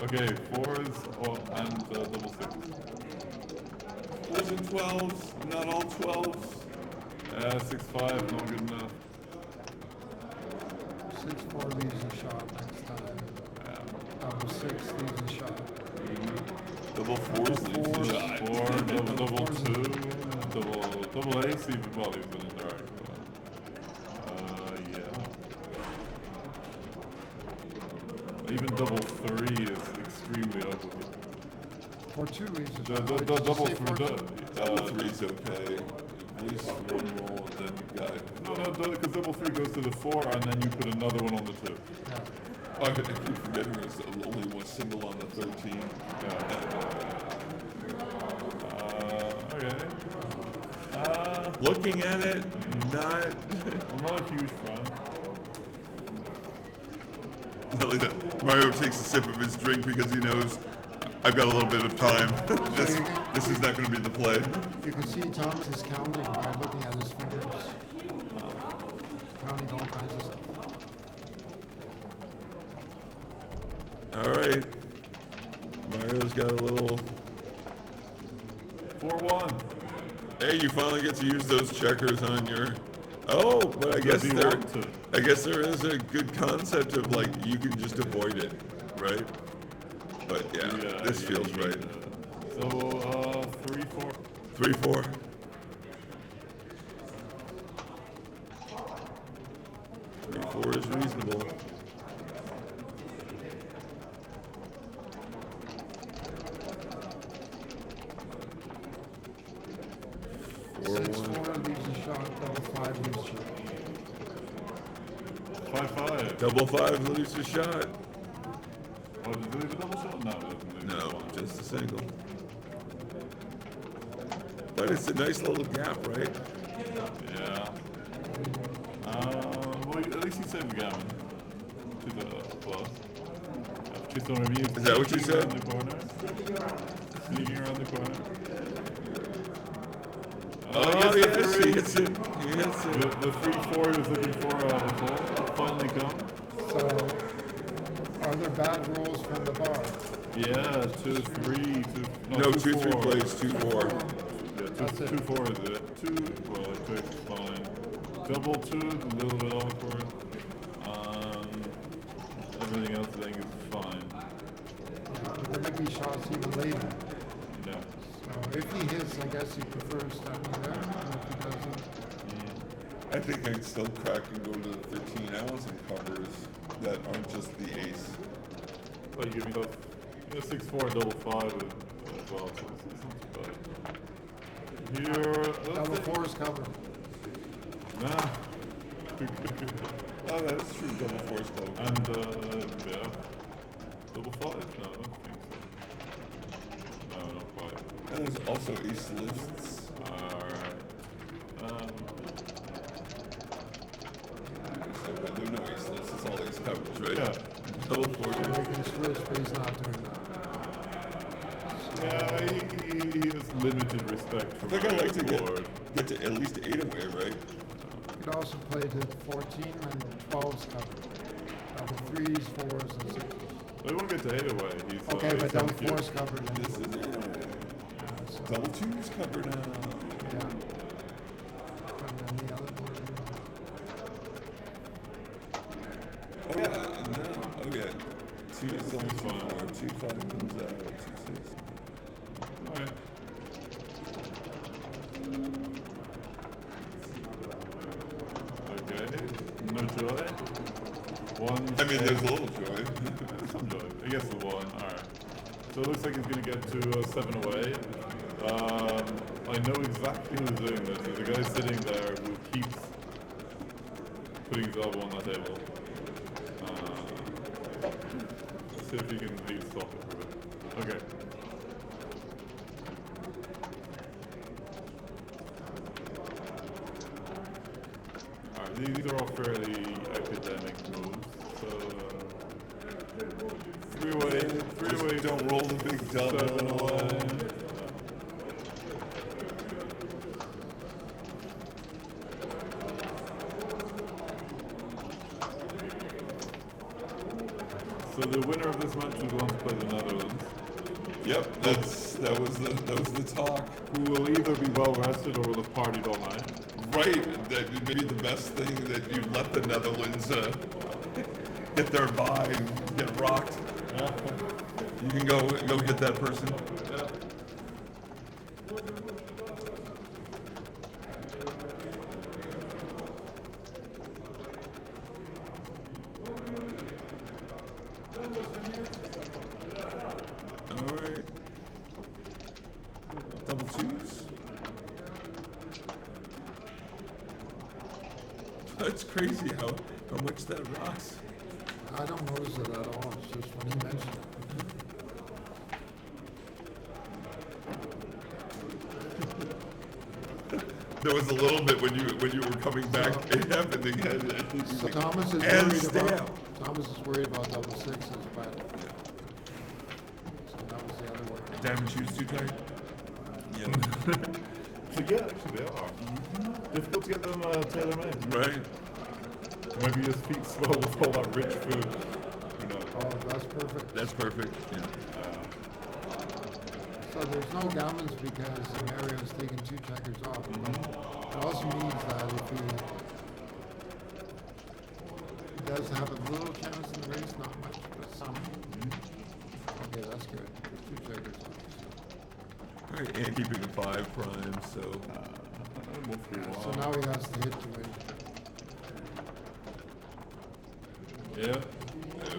Okay, 4s and double 6. 4s and 12s, not all 12s. Yeah, 6-5, not good enough. 6-4 leaves a shot next time. Yeah. Double 6 leaves a shot. Double 4s leaves the shot. 4, double 2, double ace, even while he was in the dark. Yeah. Even double 3 is extremely ugly. 4-2 leaves a The shot. double Double 3's okay. At least one roll, and then you got. No, because double 3 goes to the 4, and then you put another one on the 2. Yeah. Oh, I keep forgetting there's only one single on the 13. Yeah. Okay. Looking at it, not. I'm not a huge fan. Not like that. Mario takes a sip of his drink because he knows I've got a little bit of time. this is not going to be the play. You can see Thomas is counting by looking at his fingers. Counting all kinds of stuff. All right. Mario's got a little. 4-1. Hey, you finally get to use those checkers on your. Oh, but I guess there is a good concept of like you can just avoid it, right? But yeah, this feels right. So 3-4. 3-4. 3-4 is reasonable. Four, 6-4 one. leaves a shot. Double 5 leaves a shot. 5-5. Double 5 leaves a shot. Oh, did it leave a double shot? No, it doesn't leave No, a double. just a single. But it's a nice little gap, right? Yeah. Well, at least you saved the gammon to the plus. Just on review. Is that what you said? Around the corner. Sneaking around the corner. Oh, yes, he hits it. He hits it. The 3-4 he was looking for before finally come. So, are there bad rolls from the bar? Yeah, 2-3, No, 2-3 plays 2-4. Yeah, That's it. 2-4 is it. 2, well, I took fine. Double 2 is a little bit awkward. Everything else I think is fine. There might be shots even later. Yeah. So, if he hits, I guess he prefers standing there. And if he doesn't, I think I'd still crack and go to the 13 hours and covers that aren't just the ace. But you give me both. 6-4, double 5 as well, so it's not too bad. Here, double 4 is covered. Nah. Oh, that's true. Double 4 is close. And, yeah. Double 5? No, I don't think so. No, not quite. And there's also ace lists. Alright. So there's no ace lists. It's all ace coverage, right? Yeah. Double 4. Making switch, but he's not doing that. Yeah, he has limited respect for I think I'd like to the board. get to at least 8 away, right? You could also play to 14 and 12's covered. Double 3s, 4s, and 6s. They won't get to 8 away. He's, Okay, but he's double thank you. 4's covered. This is it. Double 2's covered now. Yeah. And then the other board. Oh yeah, no. Oh yeah. 2 is only 4. 2-5 comes out. 2-6. Alright. Okay. No joy. 1. I mean, there's a little joy. Some joy. I guess the 1. Alright. So it looks like he's going to get to 7 away. I know exactly who's doing this. There's a guy sitting there who keeps putting his elbow on that table. see if you can at least stop it for a bit. Okay. Alright, these are all fairly academic moves. So, three-way, Don't roll the big double. 7-away. So the winner of this match is going to play the Netherlands, Yep, that was the talk. who will either be well rested or will have partied all night. Right, that maybe the best thing that you let the Netherlands get their bye and get rocked. Yeah. You can go get that person. Yeah. All right. Double twos. That's crazy how much that rocks. I don't notice it at all. It's just when he mentioned it. There was a little bit when you were coming back. It happened again. I think you So were- Thomas is and worried stay about. out. Thomas is worried about double sixes, but so that was the other one. Diamond shoes too tight. Yeah. So yeah, actually they are. Difficult to get them tailor-made. Right. Maybe his feet swell with all that rich food. Who knows? Oh, that's perfect. That's perfect. Yeah. So there's no gammons because Mario's taking 2 checkers off. It also means that if he does have a little chance in the race, not much, but some. Okay, that's good. 2 checkers off. All right, and keeping a 5 prime. So So now he has to hit to win. Yeah. So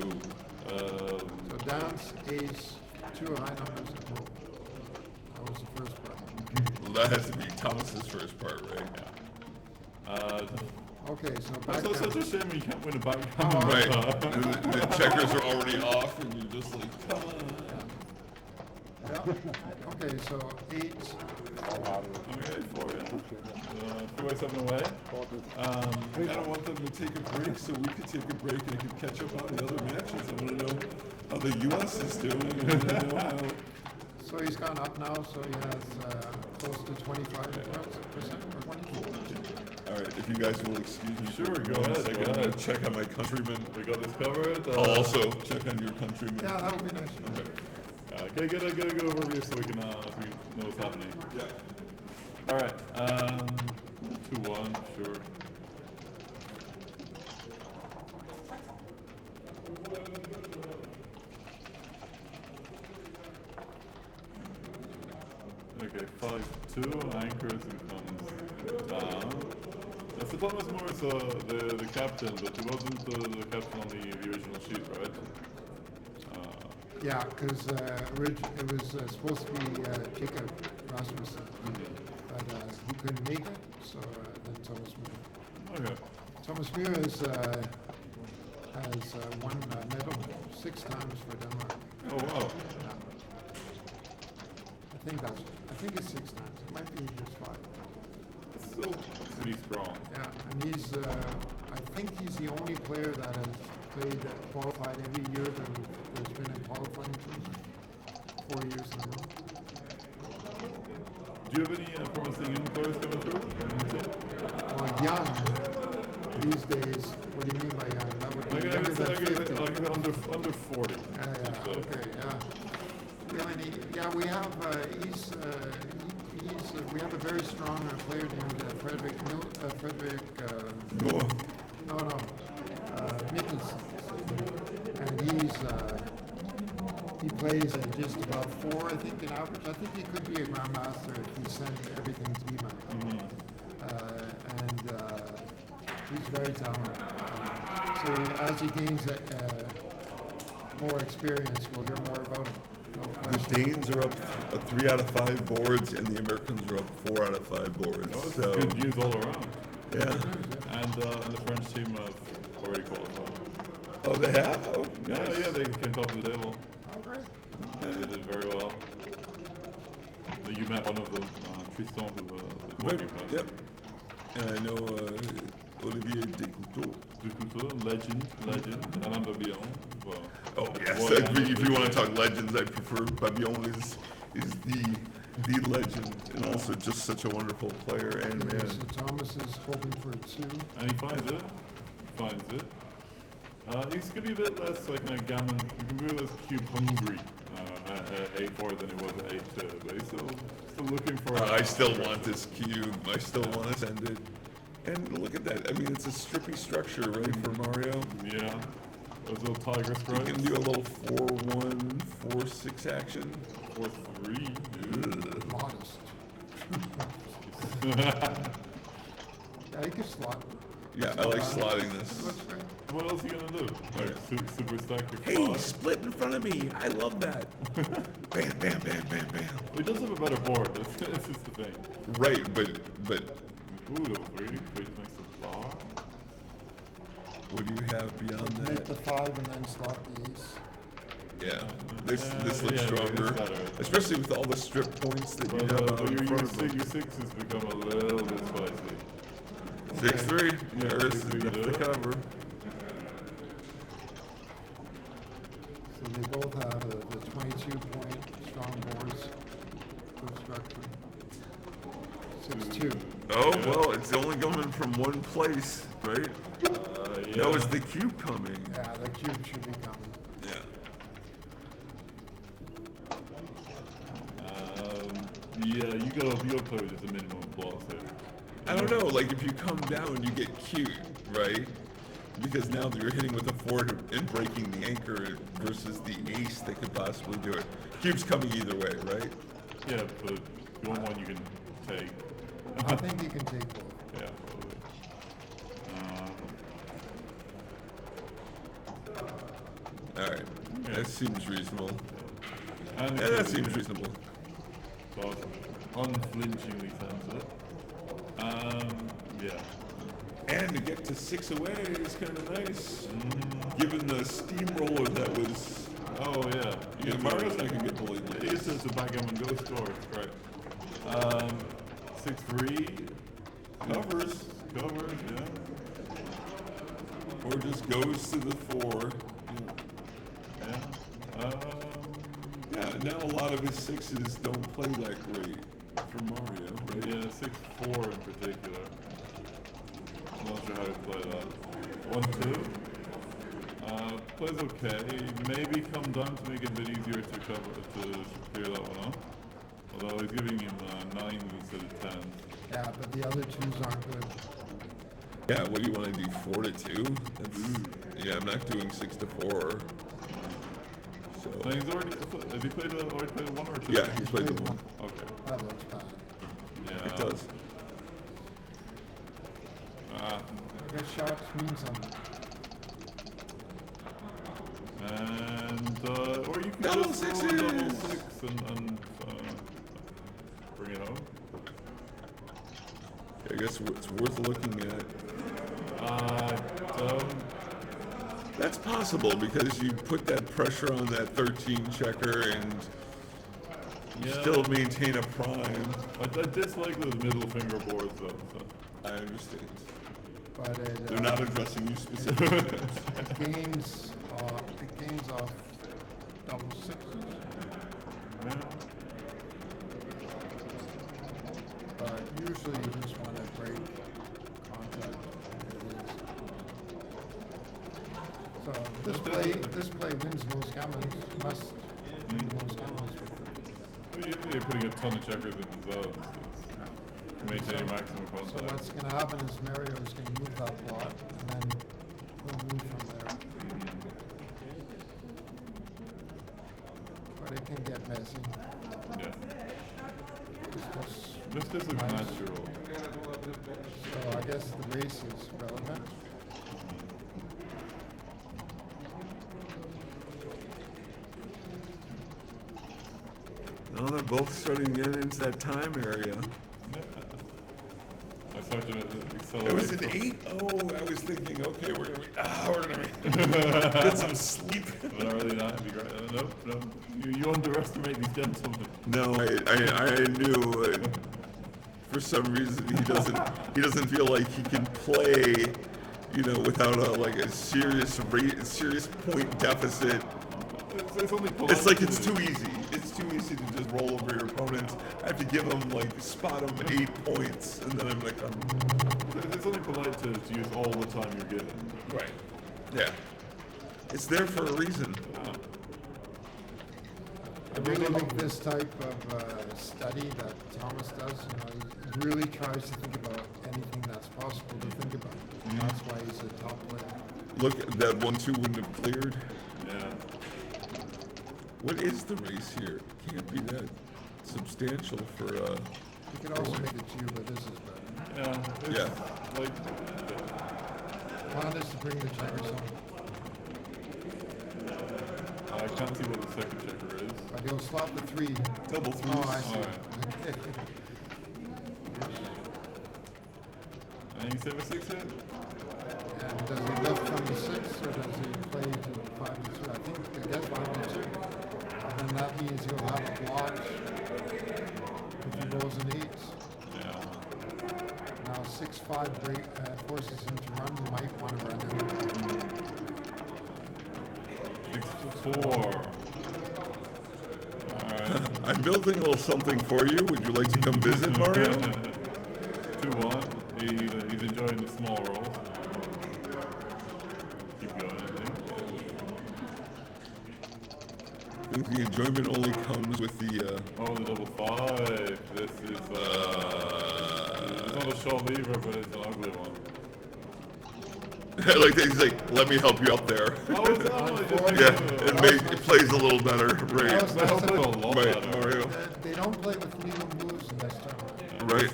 dance, ace, 2 high numbers and hope. That was the first part. well, that has to be Thomas's first part, right? Okay, so That's back also down. such a shame when you can't win a backgammon. Right. The checkers are already off, and you're just like, Yeah. Okay, so 8. Okay, 4, yeah. 3-way, 7-away. I don't want them to take a break so we could take a break and can catch up on the other matches. I want to know how the U.S. is doing. I want to know how. So he's gone up now, so he has close to 25% or 20. All right, if you guys will excuse me. Sure, for go 1 ahead, second, go I'm gonna ahead. check on my countrymen. We got this covered. I'll also check on your countrymen. Yeah, that would be nice. Okay, get a good overview so we can know what's happening. Yeah. All right. 2-1, sure. Okay, 5-2, anchors and comes down. So Thomas Myhr is the captain, but he wasn't the captain on the original sheet, right? Yeah, because it was supposed to be Jacob Rasmussen, but he couldn't make it, so then Thomas Myhr. Okay. Thomas Myhr has won medal 6 times for Denmark. Oh, wow. Yeah. I think it's 6 times. It might be just 5. It's still pretty strong. Yeah, and he's, I think he's the only player that has played, qualified every year that there's been a qualifying tournament, 4 years in a row. Do you have any promising young players coming through? Well, young, these days, what do you mean by young? That would be younger than 50. I'll give it under 40. Yeah, okay, yeah. Yeah, we have, we have a very strong player named Frederick, Mikkelsen. And he plays at just about 4, I think, in average. I think he could be a grandmaster if he sent everything to him. And he's very talented. So as he gains more experience, we'll hear more about him. No The question. Danes are up 3 out of 5 boards, and the Americans are up 4 out of 5 boards. Oh, it's So good news all around. yeah, And the French team have already qualified. Oh, they have? Oh, Yeah, nice. yeah, they came top of the table. Oh, great. Yeah, they did very well. You met one of them, Tristan, who Right, the podcast. yep. And I know Olivier Descouteaux. Ducouteau, legend, Alain Babillon. Well, Oh, yes. well, If you want to talk legends, I prefer Babillon is the legend, and also just such a wonderful player and Okay, man. so Thomas is hoping for a 2. and he finds it. He's going to be a bit less like a gammon, he can be a bit less cube hungry at 8-4 than he was at 8-2, but he's still looking for I still want this cube. I still want to send it. And look at that. I mean, it's a strippy structure, right, for Mario. Yeah. Those little tiger You stripes. can do a little 4-1, 4-6 action. 4-3. Modest. Yeah, you can slot. Yeah, I like slotting this. Looks great. What else are you gonna do? Like super stack your Hey, five? split in front of me. I love that. Bam, bam, bam, bam, bam. He does have a better board. That's just the thing. Right, but Ooh, level 3. Wait, makes a bar. what do you have beyond Make the that? 5 and then slot the ace. Yeah, this Yeah, looks yeah, stronger, it's better. especially with all the strip points that you Well, have out in your front of them. 6 has become a little bit spicy. 6-3. Yeah, There's 6-3, the yeah. cover. So they both have the 22-point strong boards construction. 6-2. Oh well, it's only coming from one place, right? Yeah. No, it's the cube coming. Yeah, the cube should be coming. Yeah. Yeah, you gotta play with just a minimum loss here. I don't know, like if you come down, you get cute, right? Because now that you're hitting with a 4 and breaking the anchor versus the ace that could possibly do it. Cube's coming either way, right? Yeah, but you want one you can take. I think you can take both. Yeah, probably. Alright, Yeah. that seems reasonable. And Yeah, that seems reasonable. So unflinchingly sends it. Yeah. And to get to 6 away is kind of nice. Given the steamroller that was... Oh yeah. Yeah, Mario's not going to get bullied. It is just a backgammon go score. It's great. 6-3. Covers, yeah. Or just goes to the 4. Yeah. Yeah, now a lot of his 6s don't play that great for Mario, right? Yeah, 6-4 in particular. I'm not sure how to play that. 1-2. Plays okay. Maybe come down to make it a bit easier to clear that one up. Although he's giving him 9s instead of 10s. Yeah, but the other 2s aren't good. Yeah, what do you want to do, 4-2? That's, yeah, I'm not doing 6-4. So, And he's already, has he played already played a 1 or 2? yeah, he's played the 1. Okay. That looks bad. Yeah. It does. I guess shots mean something. And, or you can Double just roll a sixes! double 6 and bring it home. I guess it's worth looking at. That's possible because you put that pressure on that 13 checker and you Yeah. still maintain a prime. I dislike those middle finger boards though. So. I understand. But it, They're not addressing you specifically. it gains off double 6s. Yeah. But usually you just want to break contact. So this play wins most gammons. Must win most gammons. You're putting a ton of checkers in the zones. Maintaining maximum So contact. what's going to happen is Mario is going to move that block, and then he'll move from there. But it can get messy. Yeah. This This looks nice. natural. So I guess the race is relevant. No, they're both starting to get into that time area. Yeah. I such an It was acceleration. an 8. Oh, I was thinking, okay, we're gonna get some sleep. But not really not be great. Nope, nope. You underestimate these gentlemen. No, I knew. For some reason, he doesn't feel like he can play, without a serious point deficit. It's only polite It's like to- it's too easy. It's too easy to just roll over your opponent. I have to give him spot him 8 points, and then I'm like, It's only polite to use all the time you're given. right, yeah. It's there for a reason. I really like this type of study that Thomas does. He really tries to think about anything that's possible to think about. That's why he's a top player. Look, that 1-2 wouldn't have cleared. Yeah. What is the race here? Can't be that substantial for. You could also make it 2, but this is better. Yeah. It's Yeah. like, Plan is to bring the checkers home. I can't see what the second checker is. But he'll slot the 3. Double threes. Oh, I see. Alright. And you said a 6 hit? And does he lift from the 6 or does he play to the 5 and 2? I think he gets 5 and 2. And then that means he'll have a block if he rolls an 8. Yeah. Now 6-5 break forces him to run. He might want to run him. 6-4. Alright. I'm building a little something for you. Would you like to come visit, Mario? 2-1. He's enjoying the small rolls. Keep going, I think. I think the enjoyment only comes with the. Oh, the double 5. This is, it's not a short lever, but it's an ugly one. He's like, let me help you up there. Oh, it's not. Yeah, it plays a little better, right? That helps a lot Right, better. Mario. They don't play with legal moves in this tournament. Right.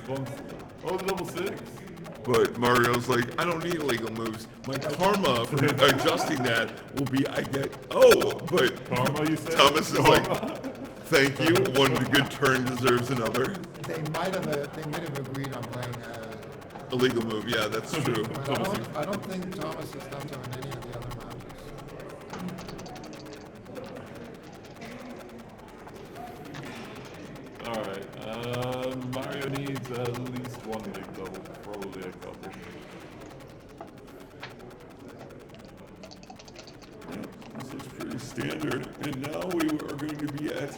Oh, the double 6. But Mario's like, I don't need illegal moves. My karma for adjusting that will be but Karma, you said? Thomas is like, thank you. One good turn deserves another. They might have agreed on playing. Illegal move, yeah, that's true. But I don't think Thomas has done so in any of the other matches. Alright, Mario needs at least one big double, probably a couple. This is pretty standard. And now we are going to be at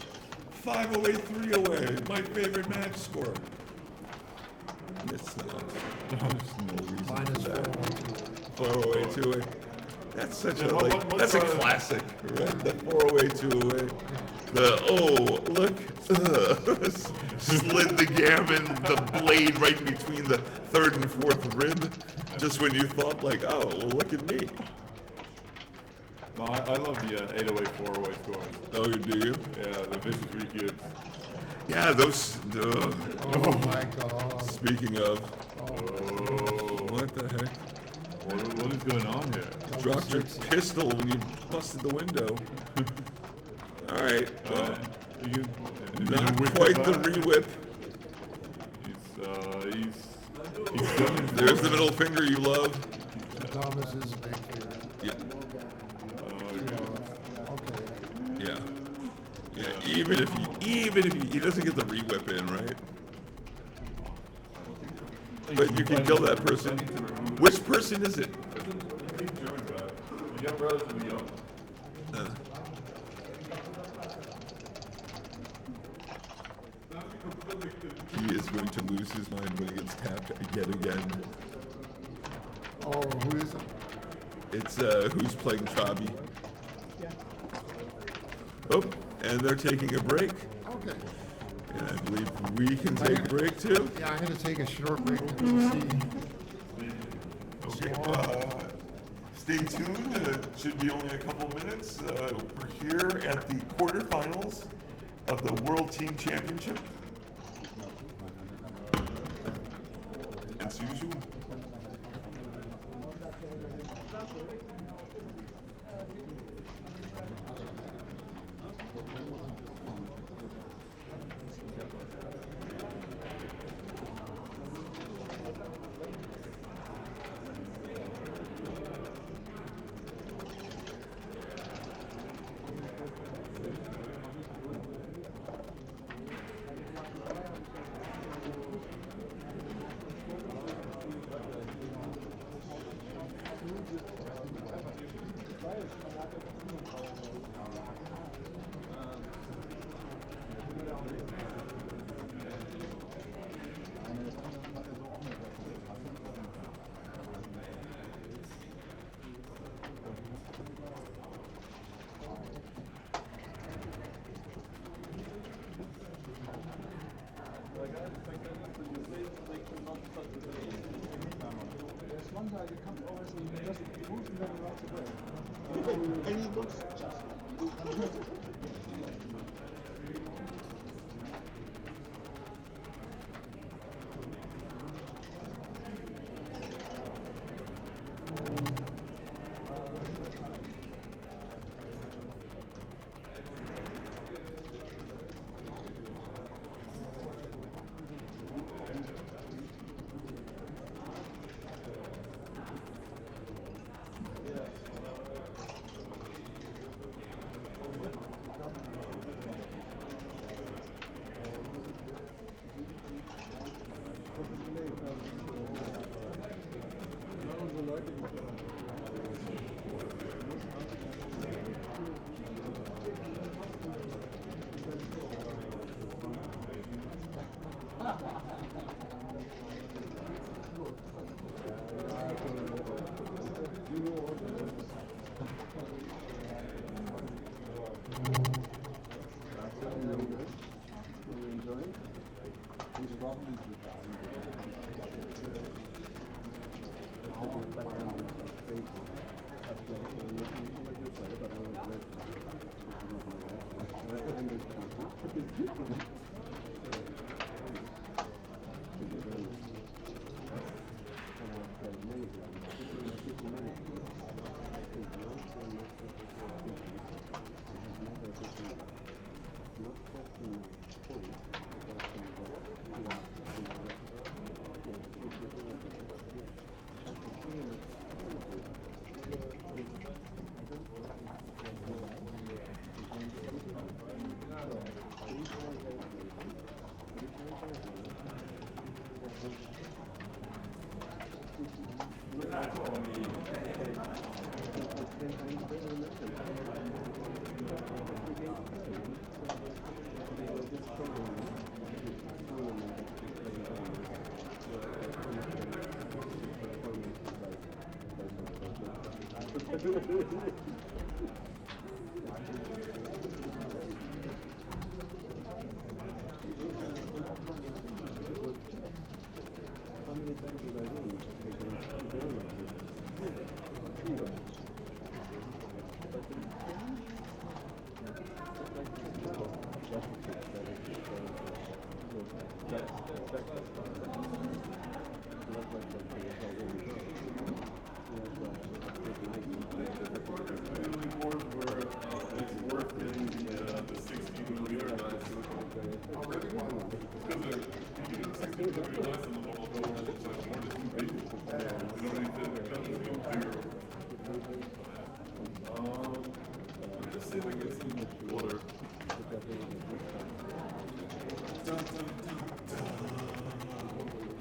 508, 308, my favorite match score. It's not. There's no reason Minus for that. 4-1-2. 408, 208. That's such a what that's a part of- classic, right? The 408, 208. Slid the gammon, the blade right between the 3rd and 4th rib. Just when you thought oh, well, look at me. No, I love the 808, 408 scores. Oh, do you? Yeah, the vicious re-gives. Yeah, those. Oh my God. Speaking of, Oh, what the heck? what is going on here? Dropped your pistol when you busted the window. All right. You Not whip quite it the back? re-whip. He's done. There's the middle finger you love. Thomas is a big favorite. Yeah. Okay. Yeah. Yeah. Even if he doesn't get the re-whip in, right? But you can kill that person. Which person is it? You got relatively young. He is going to lose his mind when he gets tapped yet again. Oh, who is it? It's who's playing Chabi. Oh, and they're taking a break. Okay. And I believe we can take a break too. Yeah, I'm going to take a short break and see. Okay. Stay tuned. It should be only a couple minutes. We're here at the quarterfinals of the World Team Championship. As usual. There's one guy that comes over and he just moves and then runs away. And he looks just.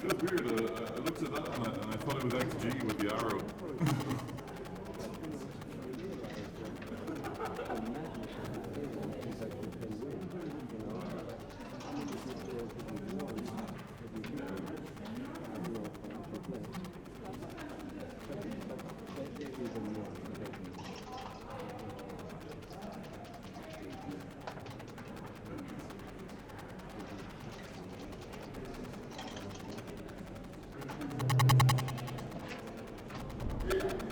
It was weird. I looked at that and I thought it was XG with the arrow. Yeah.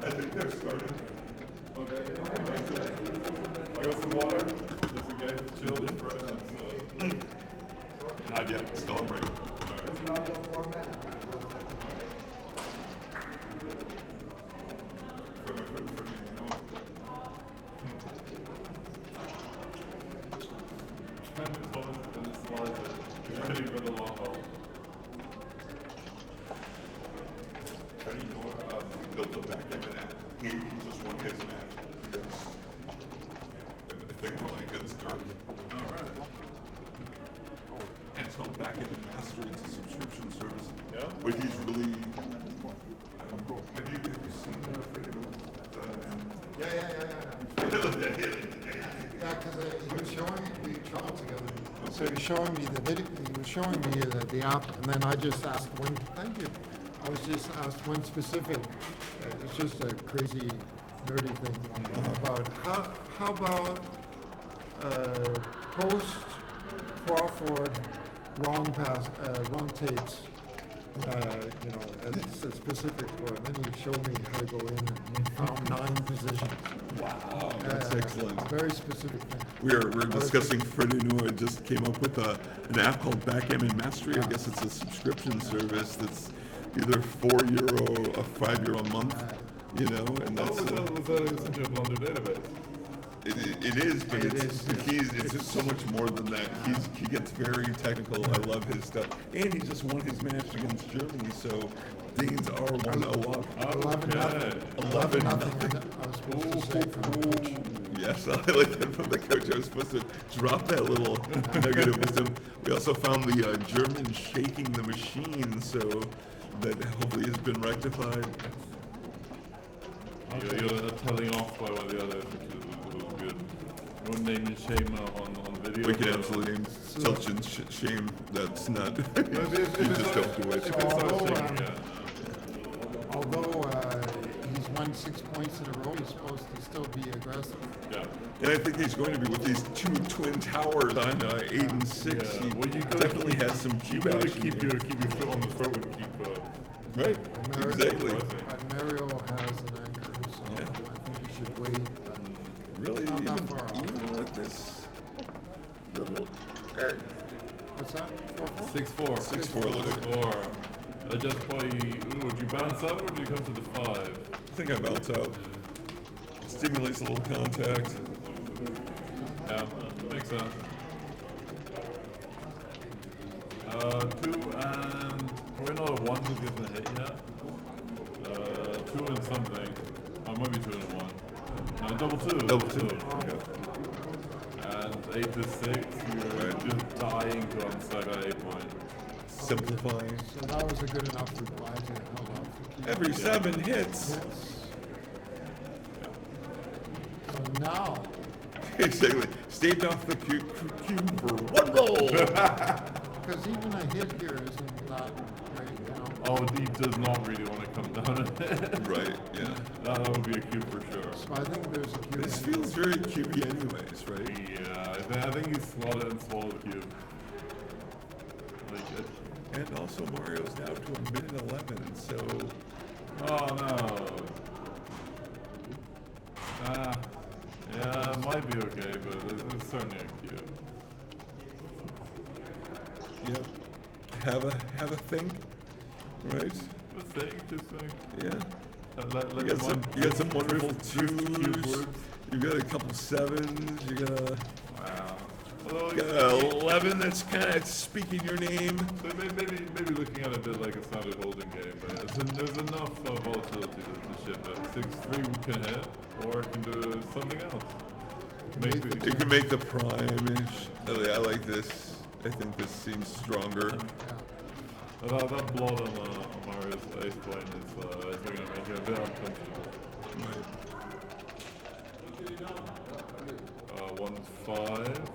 I think they're starting. Okay. I got some water. Just in case. Chill in for a minute. Not yet, still on break. Ready for the long haul. How do you know built the back end of that? He just won his match. I think we're like it's done. Alright. And so back end of mastery, it's a subscription service. Yeah? But he's really. Have you seen Yeah, because he was showing me, we traveled together. So he was showing me the video, he was showing me the app, and then I just asked one, thank you. I was just asked one specific, it's just a crazy nerdy thing about, how about post Crawford wrong pass, wrong takes, you know, as a specific for it. Then he showed me how to go in and found 9 positions. Wow, that's excellent. Very specific thing. We're discussing Freddie Noor just came up with an app called Backgammon Mastery. I guess it's a subscription service that's either €4 or €5 a month, you know, and that's Was that such a blonde database? it is, but it's just so much more than that. He gets very technical. I love his stuff, and he just won his match against Germany, so Danes are 1-0 up. 11-0. 11-0. I was supposed to say from the coach. Yes, I like that from the coach. I was supposed to drop that little nugget of wisdom. We also found the German shaking the machine, so that hopefully has been rectified. You're telling off by one of the others, which was good. You want to name and shame on video? We can absolutely name such and shame. That's not. You just don't do it. Although he's won 6 points in a row, he's supposed to still be aggressive. Yeah. And I think he's going to be with these 2 twin towers on 8 and 6. Yeah. He Well, you definitely has some You cube gotta action. keep your foot on the throat and keep. Right. Exactly. But Mario has an anchor, so Yeah. I think he should wait. Really, Not that far off. even with this little. What's that? 6-4. 6-4, look at it. 6-4. Just by, would you bounce up or do you come to the 5? I think I bounce out. Stimulates a little contact. Yeah, makes sense. 2 and probably not a 1 who gives a hit yet. 2 and something. Oh, maybe 2 and 1. No, double 2. Double 2. And 8 to 6, you're Right. just dying to unstack at 8 point. Simplifying. So that was a good enough reply to hold on for keep. Every 7 hits. Yes. So now, Exactly. Staved off the cube for 1 goal. because even a hit here isn't that great, you know. Oh, Deep does not really want to come down. Right, yeah. That would be a cube for sure. So I think there's a cube. This feels very cubey anyways, right? Yeah, I think he's slotted and swallowed the cube. Like it. And also Mario's down to a minute 11, so Oh no. Yeah, it might be okay, but it's certainly a cube. yep. Have a think, right? Just think. Yeah. Let You got some wonderful cube 2s. words. You got a couple 7s. You got a Wow. Although, got a 11 that's kind of speaking your name. so maybe looking at it a bit like a standard holding game, but there's enough volatility to shift it. 6-3 can hit, or it can do something else. You can make the prime-ish. I like this. I think this seems stronger. Yeah. That blood on Myhr Myhr's ace point is going to make it a bit uncomfortable. Right. 1-5.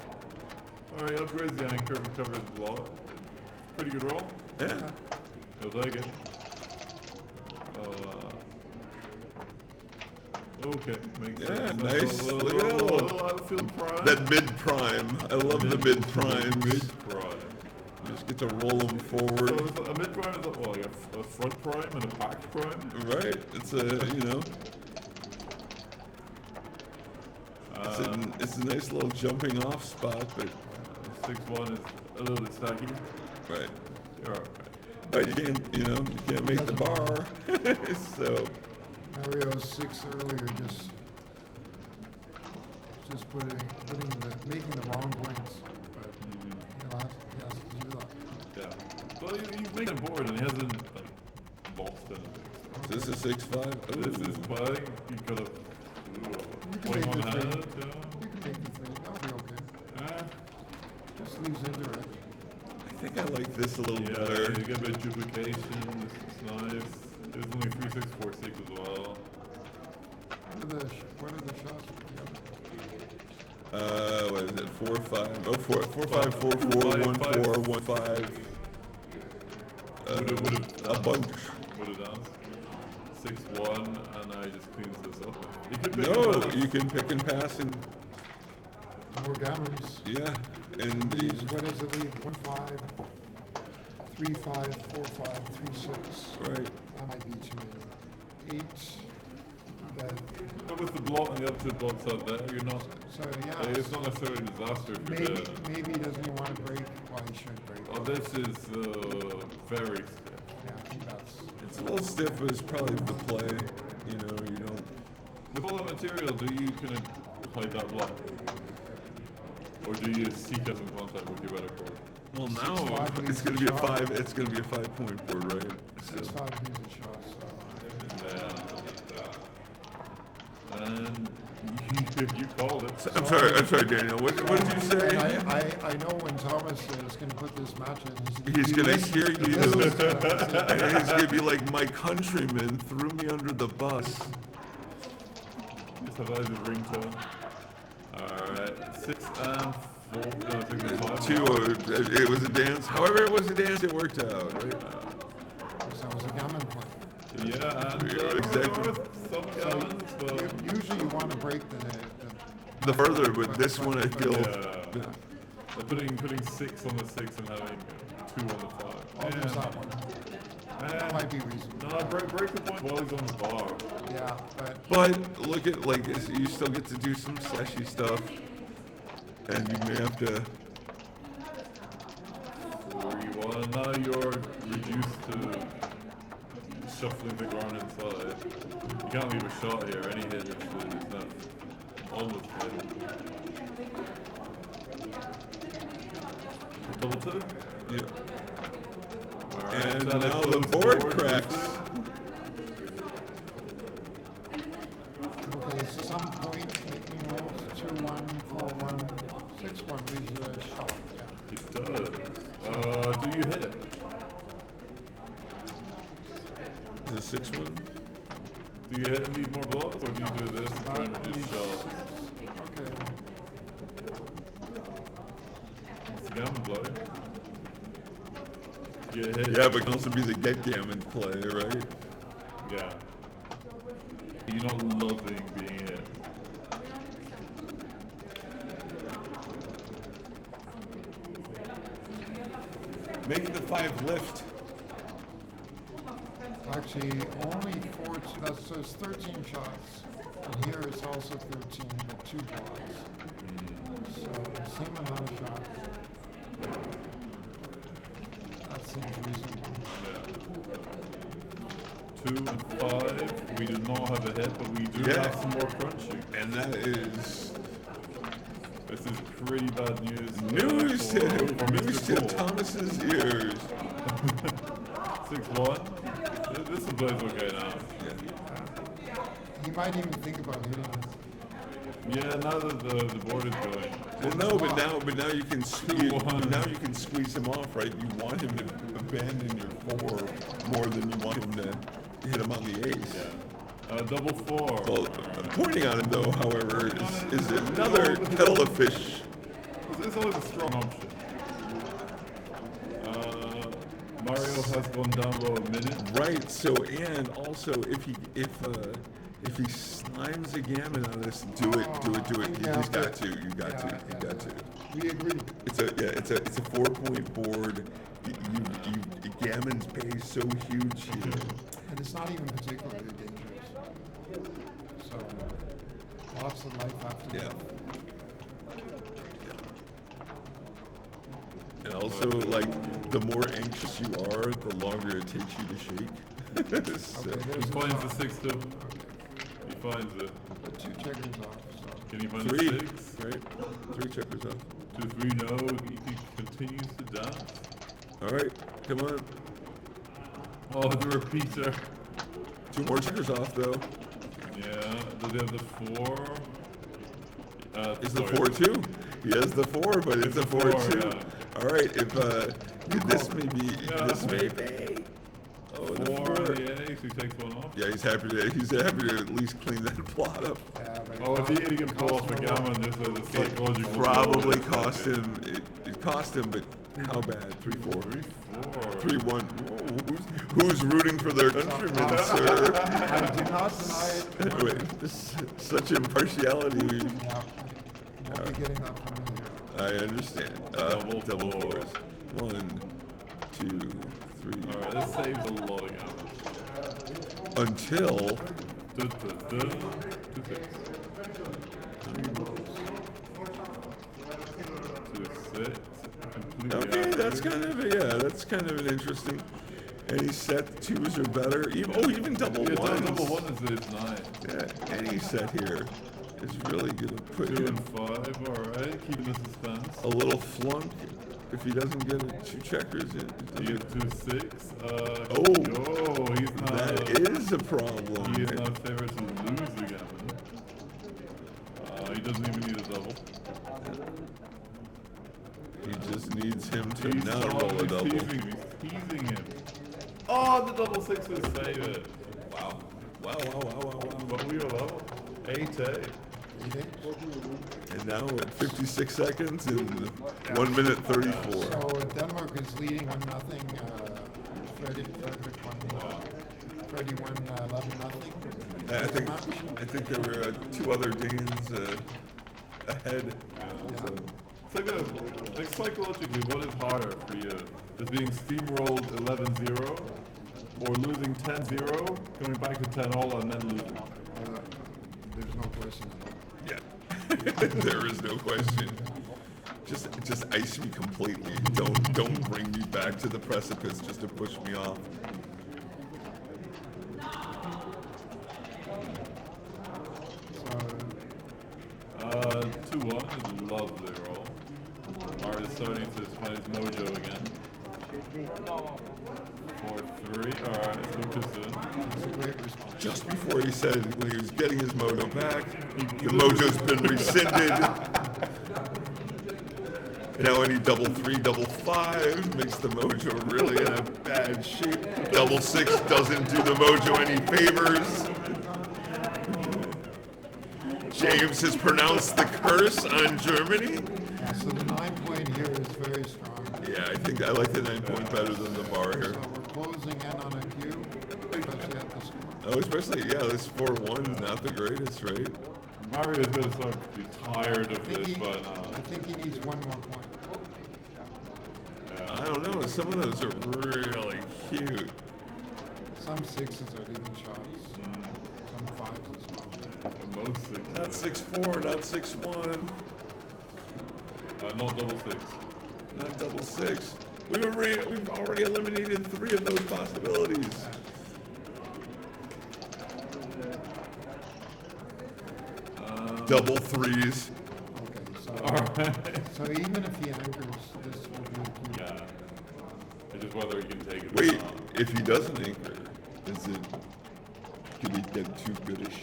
Alright, upgrades the anchor, recovers the block. Pretty good roll. Yeah. He'll take it. Okay, makes Yeah, sense. nice. A Look at that little outfield prime. That mid prime. I love the mid primes. Mid prime. You just get to roll them So forward. is a mid prime is like a front prime and a back prime? Right. It's a, you know. It's a nice little jumping off spot, but 6-1 is a little bit stacky. right. You're alright. But you can't, you know, you can't make the bar. So Mario's 6 earlier, just making the wrong points. But he has to do that. Yeah. Well, he's making a board and he hasn't like, lost anything. is this a 6-5? This is playing. He could have can playing make one the hand. thing. Yeah. You can take the thing. That'll be okay. Eh. Just leaves indirect. I think I like this a little Yeah, better. you get a bit of duplication. This is nice. There's only 3, 6, 4, 6 as well. What are the shots? What is it? 4-5. Oh, 4-5, 4-4, 1-4, 1-5. A bunch. Would have done 6-1, and now he just cleans this up. You could pick No, him up. you can pick and pass and More gammons. yeah, and These, these what does it leave? 1-5, 3-5, 4-5, 3-6. right. That might be too many. 8. That, But with the block and the opposite blocks out there, you're not. so yeah. It's not necessarily a disaster if you're dead. Maybe he doesn't want to break. Well, he should break. Oh, this is very stiff. Yeah, I think that's. It's a little stiff, but it's probably the play. You know, you don't. With all that material, do you kind of hide that block? Or do you seek out some contact with your better card? Well, 6-5 it's leads gonna the be a shot. 5. It's gonna be a 5-point board, right? So, 6-5 means a shot, so. Yeah. And you called it. I'm sorry, Daniel. What did you say? And I know when Thomas is going to put this match in, He's gonna hear you, listens to and he's gonna be like, my countrymen threw me under the bus. Just have that as a ringtone. Alright, 6 and 4. No, 6 and 5. 2. It was a dance. However, it was a dance. It worked out, right? So it was a gammon play. Yeah, and Yeah, exactly. some guns, but Usually you want to break The further, but this one I feel. yeah. Putting 6 on the 6 and having 2 on the 5. almost that one. That might be reasonable. No, break the point while he's on the bar. Yeah, but But look at like you still get to do some seshy stuff, and you may have to. 3-1. Now you're reduced to shuffling the ground inside. You can't leave a shot here. Any hit is not almost played. Double 2. Yeah. Alright, And that now the includes board board cracks. okay, so some point making rolls 2-1, 4-1, 6-1 leaves you a shot. Yeah. It does. Do you hit it? The 6-1. Do you hit and need more blocks, or do you do this and try and reduce shots? Okay. It's a gammon blow. You get hit. Yeah, but it can also be the get gammon play, right? Yeah. You're not loving being hit. Making the 5 lift. Actually, only 4, so it's 13 shots. And here it's also 13, but 2 blocks. So, same amount of shots. That seems reasonable. Yeah. 2 and 5. We do not have a hit, but we do Yeah. have some more crunching. And that is This is pretty bad news. news for to Mr. Kuhl. Thomas's ears. 6-1. This one plays okay now. He might even think about hitting it. Yeah, now that the board is going. Well, no, but now you can squeeze. 2-1. Now you can squeeze him off, right? You want him to abandon your 4 more than you want him to hit him on the ace. Yeah. Double 4. Well, pointing on him though, however, is another kettle of fish. It's always a strong option. Mario has gone down low a minute. Right. So, and also, if he slimes a gammon on this, do it. He's got to. You got to. We agree. It's a 4-point board. Gammon's base so huge here. And it's not even particularly dangerous. So, lots of life after Yeah. that. And also, like, the more anxious you are, the longer it takes you to shake. So, Okay, He there's finds a the 6 too. He finds it. 2 checkers off. So. Can he find 3, the 6? right? 3 checkers off. 2, 3, no. He continues to dance. All right, come on. Oh, the repeater. 2 more checkers off, though. Yeah. Does he have the 4? Is the 4 too? He has the 4, but it's a 4 too. yeah. All right, if this may be. Oh, the 4 4. on the ace. He takes one off. Yeah, he's happy to at least clean that plot up. Yeah, but Oh, if he can pull off the gammon, there's a psychological. Probably blow. cost him. It cost him, but how bad? 3-4. 3-1. Who's rooting for their countrymen, sir? I do not deny it. Anyway, such impartiality. Yeah. Won't be getting that from me here. I understand. Double fours. 1, 2, 3. Alright, this saves a lot of gammon. Until. Two six. 2 6. Okay, that's kind of an interesting. Any set 2s or better. Even double Yeah, ones. double 1 is 9. Yeah, any set here is really gonna put 2 him and 5, alright, keeping the suspense. a little flunk if he doesn't get 2 checkers in. You get 2 6. He's not. That is a problem. He is not favored to lose the gammon. He doesn't even need a double. He just needs him to He's not roll a double. teasing him. Oh, the double 6s save it. Wow. But we are level. 8-8. And now at 56 seconds and 1 minute 34. So Denmark is leading 1-0. Freddie won 11-0. I think there were 2 other Danes ahead. Like psychologically, what is harder for you? Is being steamrolled 11-0 or losing 10-0, coming back to 10-all and then losing? There's no question. Yeah, there is no question. Just ice me completely. Don't bring me back to the precipice just to push me off. So 2-1 is a lovely roll. Myhr is starting to find his mojo again. 4-3. Alright, it's too soon. it's a great response. Just before he said when he was getting his mojo back, the mojo's been rescinded. Now any double 3, double 5 makes the mojo really in a bad shape. Double 6 doesn't do the mojo any favors. James has pronounced the curse on Germany. So the 9-point here is very strong. Yeah, I think I like the 9-point better than the bar here. So we're closing in on a cue, especially at the score. Oh, especially, yeah, this 4-1 is not the greatest, right? Myhr is going to start to be tired of I this, but think he needs 1 more point. I don't know, some of those are really cute. Some 6s are leading shots. Some 5s as well. most six. Not 6-4, not 6-1, Not double 6. not double 6. We've already eliminated 3 of those possibilities. Double 3s. Okay, so, Alright. so even if he anchors, this will be a cue. Yeah. It's just whether he can take it or Wait, not. if he doesn't anchor, could he get too goodish?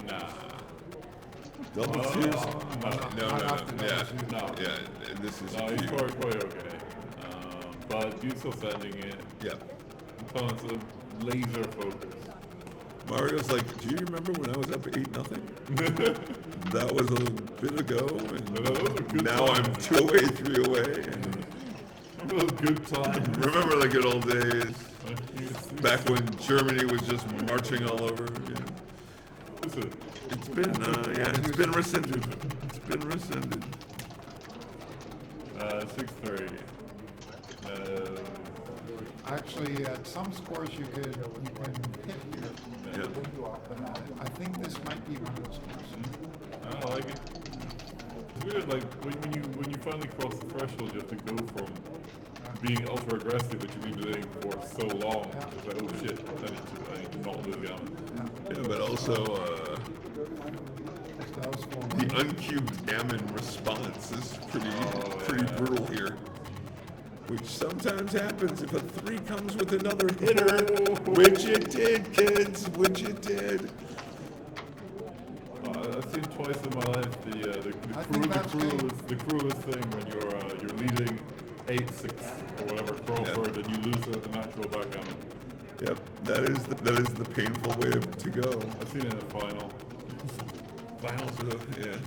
Nah. Double twos? No. No. Yeah. No. Yeah. This is No, a he's few. quite okay. But you're still sending it. Yeah. Tons of laser focus. Mario's like, do you remember when I was up 8-0? That was a bit ago, and Those are good now I'm times. 2 away, 3 away. Those good times. Remember the good old days, back when Germany was just marching all over. Yeah. Listen, It's been rescinded. It's been rescinded. 6-3. Actually, at some scores you can hit here. Yeah. I think this might be one of those scores. I like it. It's weird, like when you finally cross the threshold, you have to go from being ultra aggressive that you've been doing for so long. It's like, oh shit, I need to not lose gamma. Yeah, but also That was for the uncubed gammon response is pretty brutal here. Which sometimes happens if a 3 comes with another hitter, which it did, kids, which it did. I've seen twice in my life the cruelest thing when you're leading 8-6 or whatever Crawford and you lose a natural backgammon. Yep, that is the painful way to go. I've seen it in the final. Finals, yeah.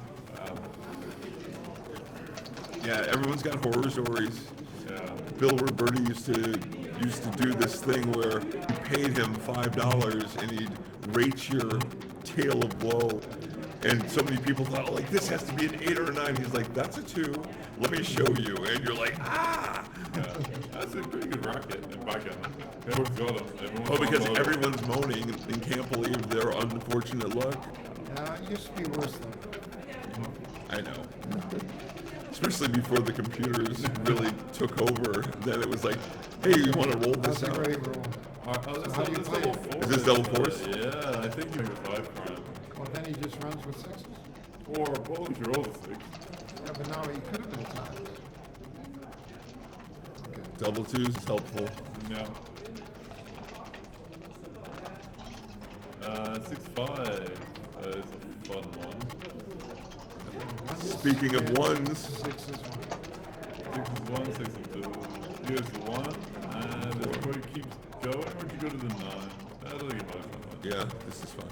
Yeah, everyone's got horror stories. Yeah. Bill Roberti used to do this thing where you paid him $5 and he'd rate your tail of woe. And so many people thought, like, this has to be an 8 or a 9. He's like, that's a 2. Let me show you. And you're like, ah! Yeah. That's a pretty good racket in backgammon. Everyone's got them. Oh, because everyone's moaning and can't believe their unfortunate luck. it used to be worse though. I know. Especially before the computers really took over. Then it was like, hey, you want to roll this That's a out? great rule. How do you play it? Is this double force? Yeah, I think you make a 5 prime. Well, then he just runs with 6s. Or, well, if you roll a 6. Yeah, but no, he could have been times. Okay. Double twos is helpful. Yeah. 6-5 is a fun one. Speaking of ones, 6 is 1. 6 is 1, 6 is 2. Here's the 1, and the score keeps going, or do you go to the 9? I don't think it matters that much. yeah, this is fun.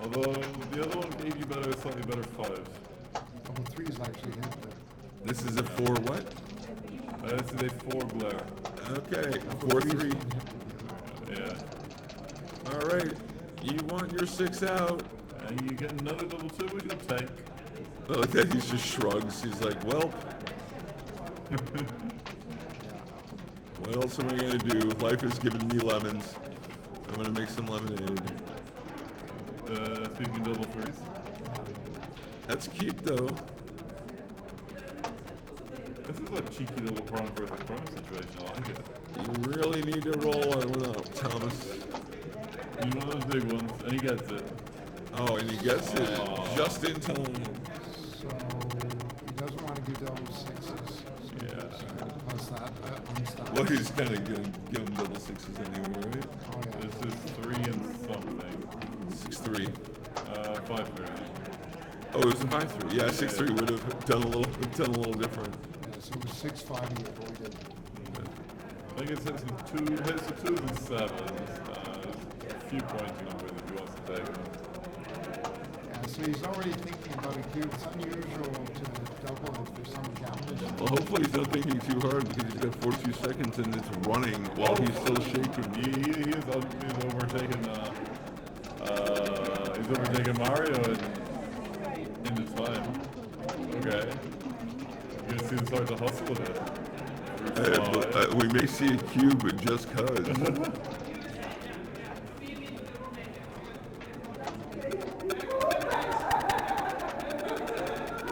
Although the other one gave you slightly better 5s. Double 3s actually hit there. This is a 4 what? This is a 4 glare. Okay, 4-3. Yeah. All right, you want your 6 out. And you get another double 2, which you'll take. Oh, then he just shrugs. He's like, well, what else am I going to do? Life has given me lemons. I'm going to make some lemonade. Speaking double 3s. That's cute, though. This is a cheeky little prime versus prime situation. I like it. You really need to roll one up, Thomas. He's one of those big ones, and he gets it. Oh, and he gets it just in time. So he doesn't want to do double 6s. Yeah. Plus that unstopped. Well, he's kind of going to give him double 6s anyway, right? Oh yeah. This is 3 and something. 6-3. 5-3. Oh, it was a 5-3. Yeah, 6-3 would have done a little different. Yeah, so it was 6-5 he avoided. I think it's hits with 2s and 7s. A few points you know with if he wants to take them. Yeah, so he's already thinking about a cube. It's unusual to double if there's some damage. Well, hopefully he's not thinking too hard because he's got 42 seconds and it's running while he's still shaking. He's overtaken. He's overtaken Mario in the time. Okay. You're gonna see him start to hustle a bit. We may see a cube, but just cuz.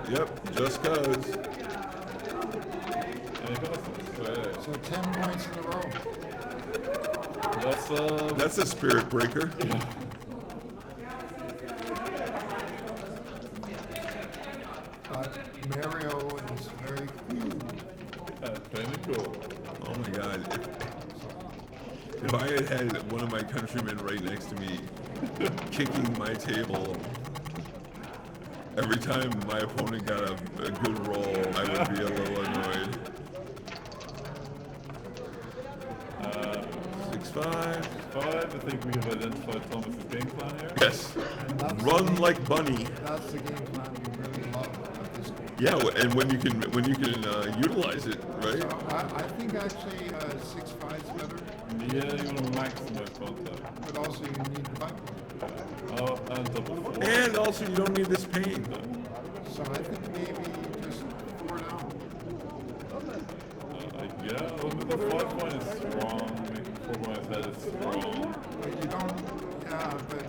Yep, just cuz. And he hustles. So 10 points in a row. That's a spirit breaker. Mario is very cool. That's kind of cool. Oh my god. If I had one of my countrymen right next to me kicking my table, Every time my opponent got a good roll, I would be a little annoyed. 6-5. 5, I think we have identified Thomas's game plan here. Yes. Run like bunny. That's the game plan we really love at this game. Yeah, and when you can utilize it, right? So I think actually 6-5 is better, Yeah, you want to maximize contact. but also you need the backbone. Oh, and double 4. And also, you don't need this pain. So I think maybe just 4 down. Yeah, well, the 5 point is strong. Making 4 points ahead is strong. But you don't, yeah, but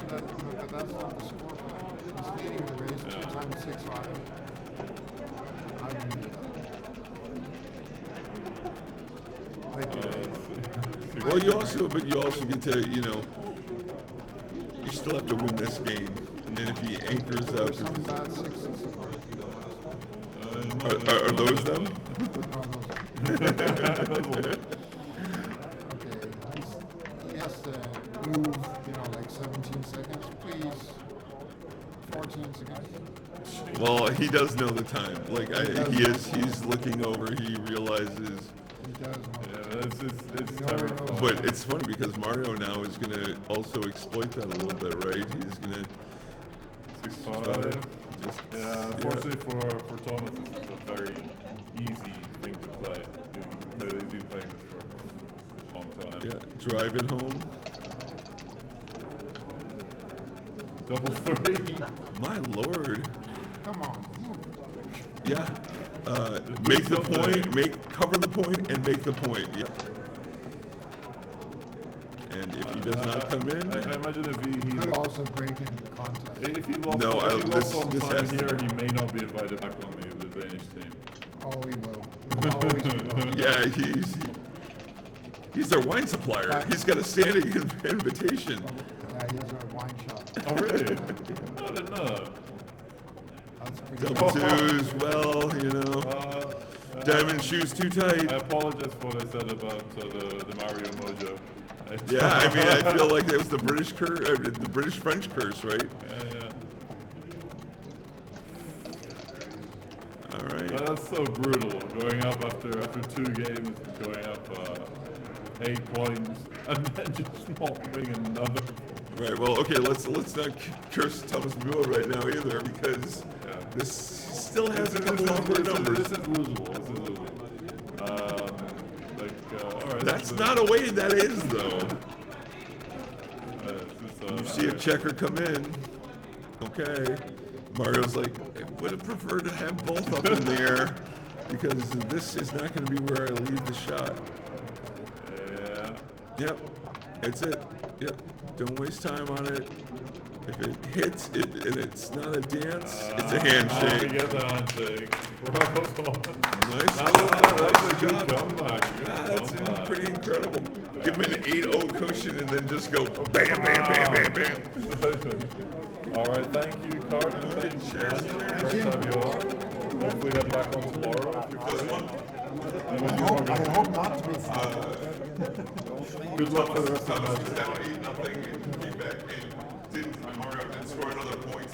that's not the score plan. He's leading the race 2 times 6-5. I mean, like, Well, you also get to, you still have to win this game. And if he anchors up, some bad sixes. are those them? Okay, he has to move, like 17 seconds, please. 14 seconds. Well, he does know the time. Like he's looking over. He realizes. He does know. Yeah, it's He already knows. terrifying. But it's funny because Mario now is gonna also exploit that a little bit, right? He's gonna 6-5. just Yeah, unfortunately for Thomas, it's a very easy thing to play. He's been playing this for a long time. yeah, drive it home. Double 3. My lord. Come on. Yeah. Make the point, cover the point, and make the point. Yep. And if he does not come in, I imagine if he Could also break in contact. if he lost, No, if he lost on this time has to- here, he may not be invited back on the Danish team. Oh, he will. He always will. yeah, he's their wine supplier. He's got a standing invitation. Yeah, he has a wine shop. Oh really? I didn't know. That's pretty Double good. twos, well, diamond shoes too tight. I apologize for what I said about the Mario Mojo. Yeah, I mean, I feel like it was the British the British-French curse, right? Yeah. All right. But that's so brutal. Going up after 2 games, going up 8 points, and then just not winning another. Right. Well, okay. Let's not curse Thomas Müller right now either, because Yeah. this still has a couple awkward numbers. This is losable. This is losable. All right. That's not a way that is, though. You see a checker come in. Okay. Mario's like, I would have preferred to have both up in the air, because this is not going to be where I leave the shot. Yeah. Yep. That's it. Yep. Don't waste time on it. If it hits, and it's not a dance, it's a We handshake. get the handshake. Nice. That's a good comeback. That's pretty incredible. Give him an 8-0 cushion and then just go bam, bam, bam, bam, bam. All right, thank you, Carter. Thank you. Cheers. Great to have you on. Hopefully, head back on tomorrow. I hope not to be. Good luck for the rest of the match. Down 8-0 and came back and Mario didn't score another point.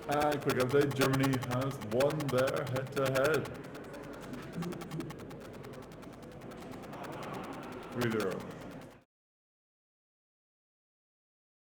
And quick update, Germany has won their head-to-head. 3-0.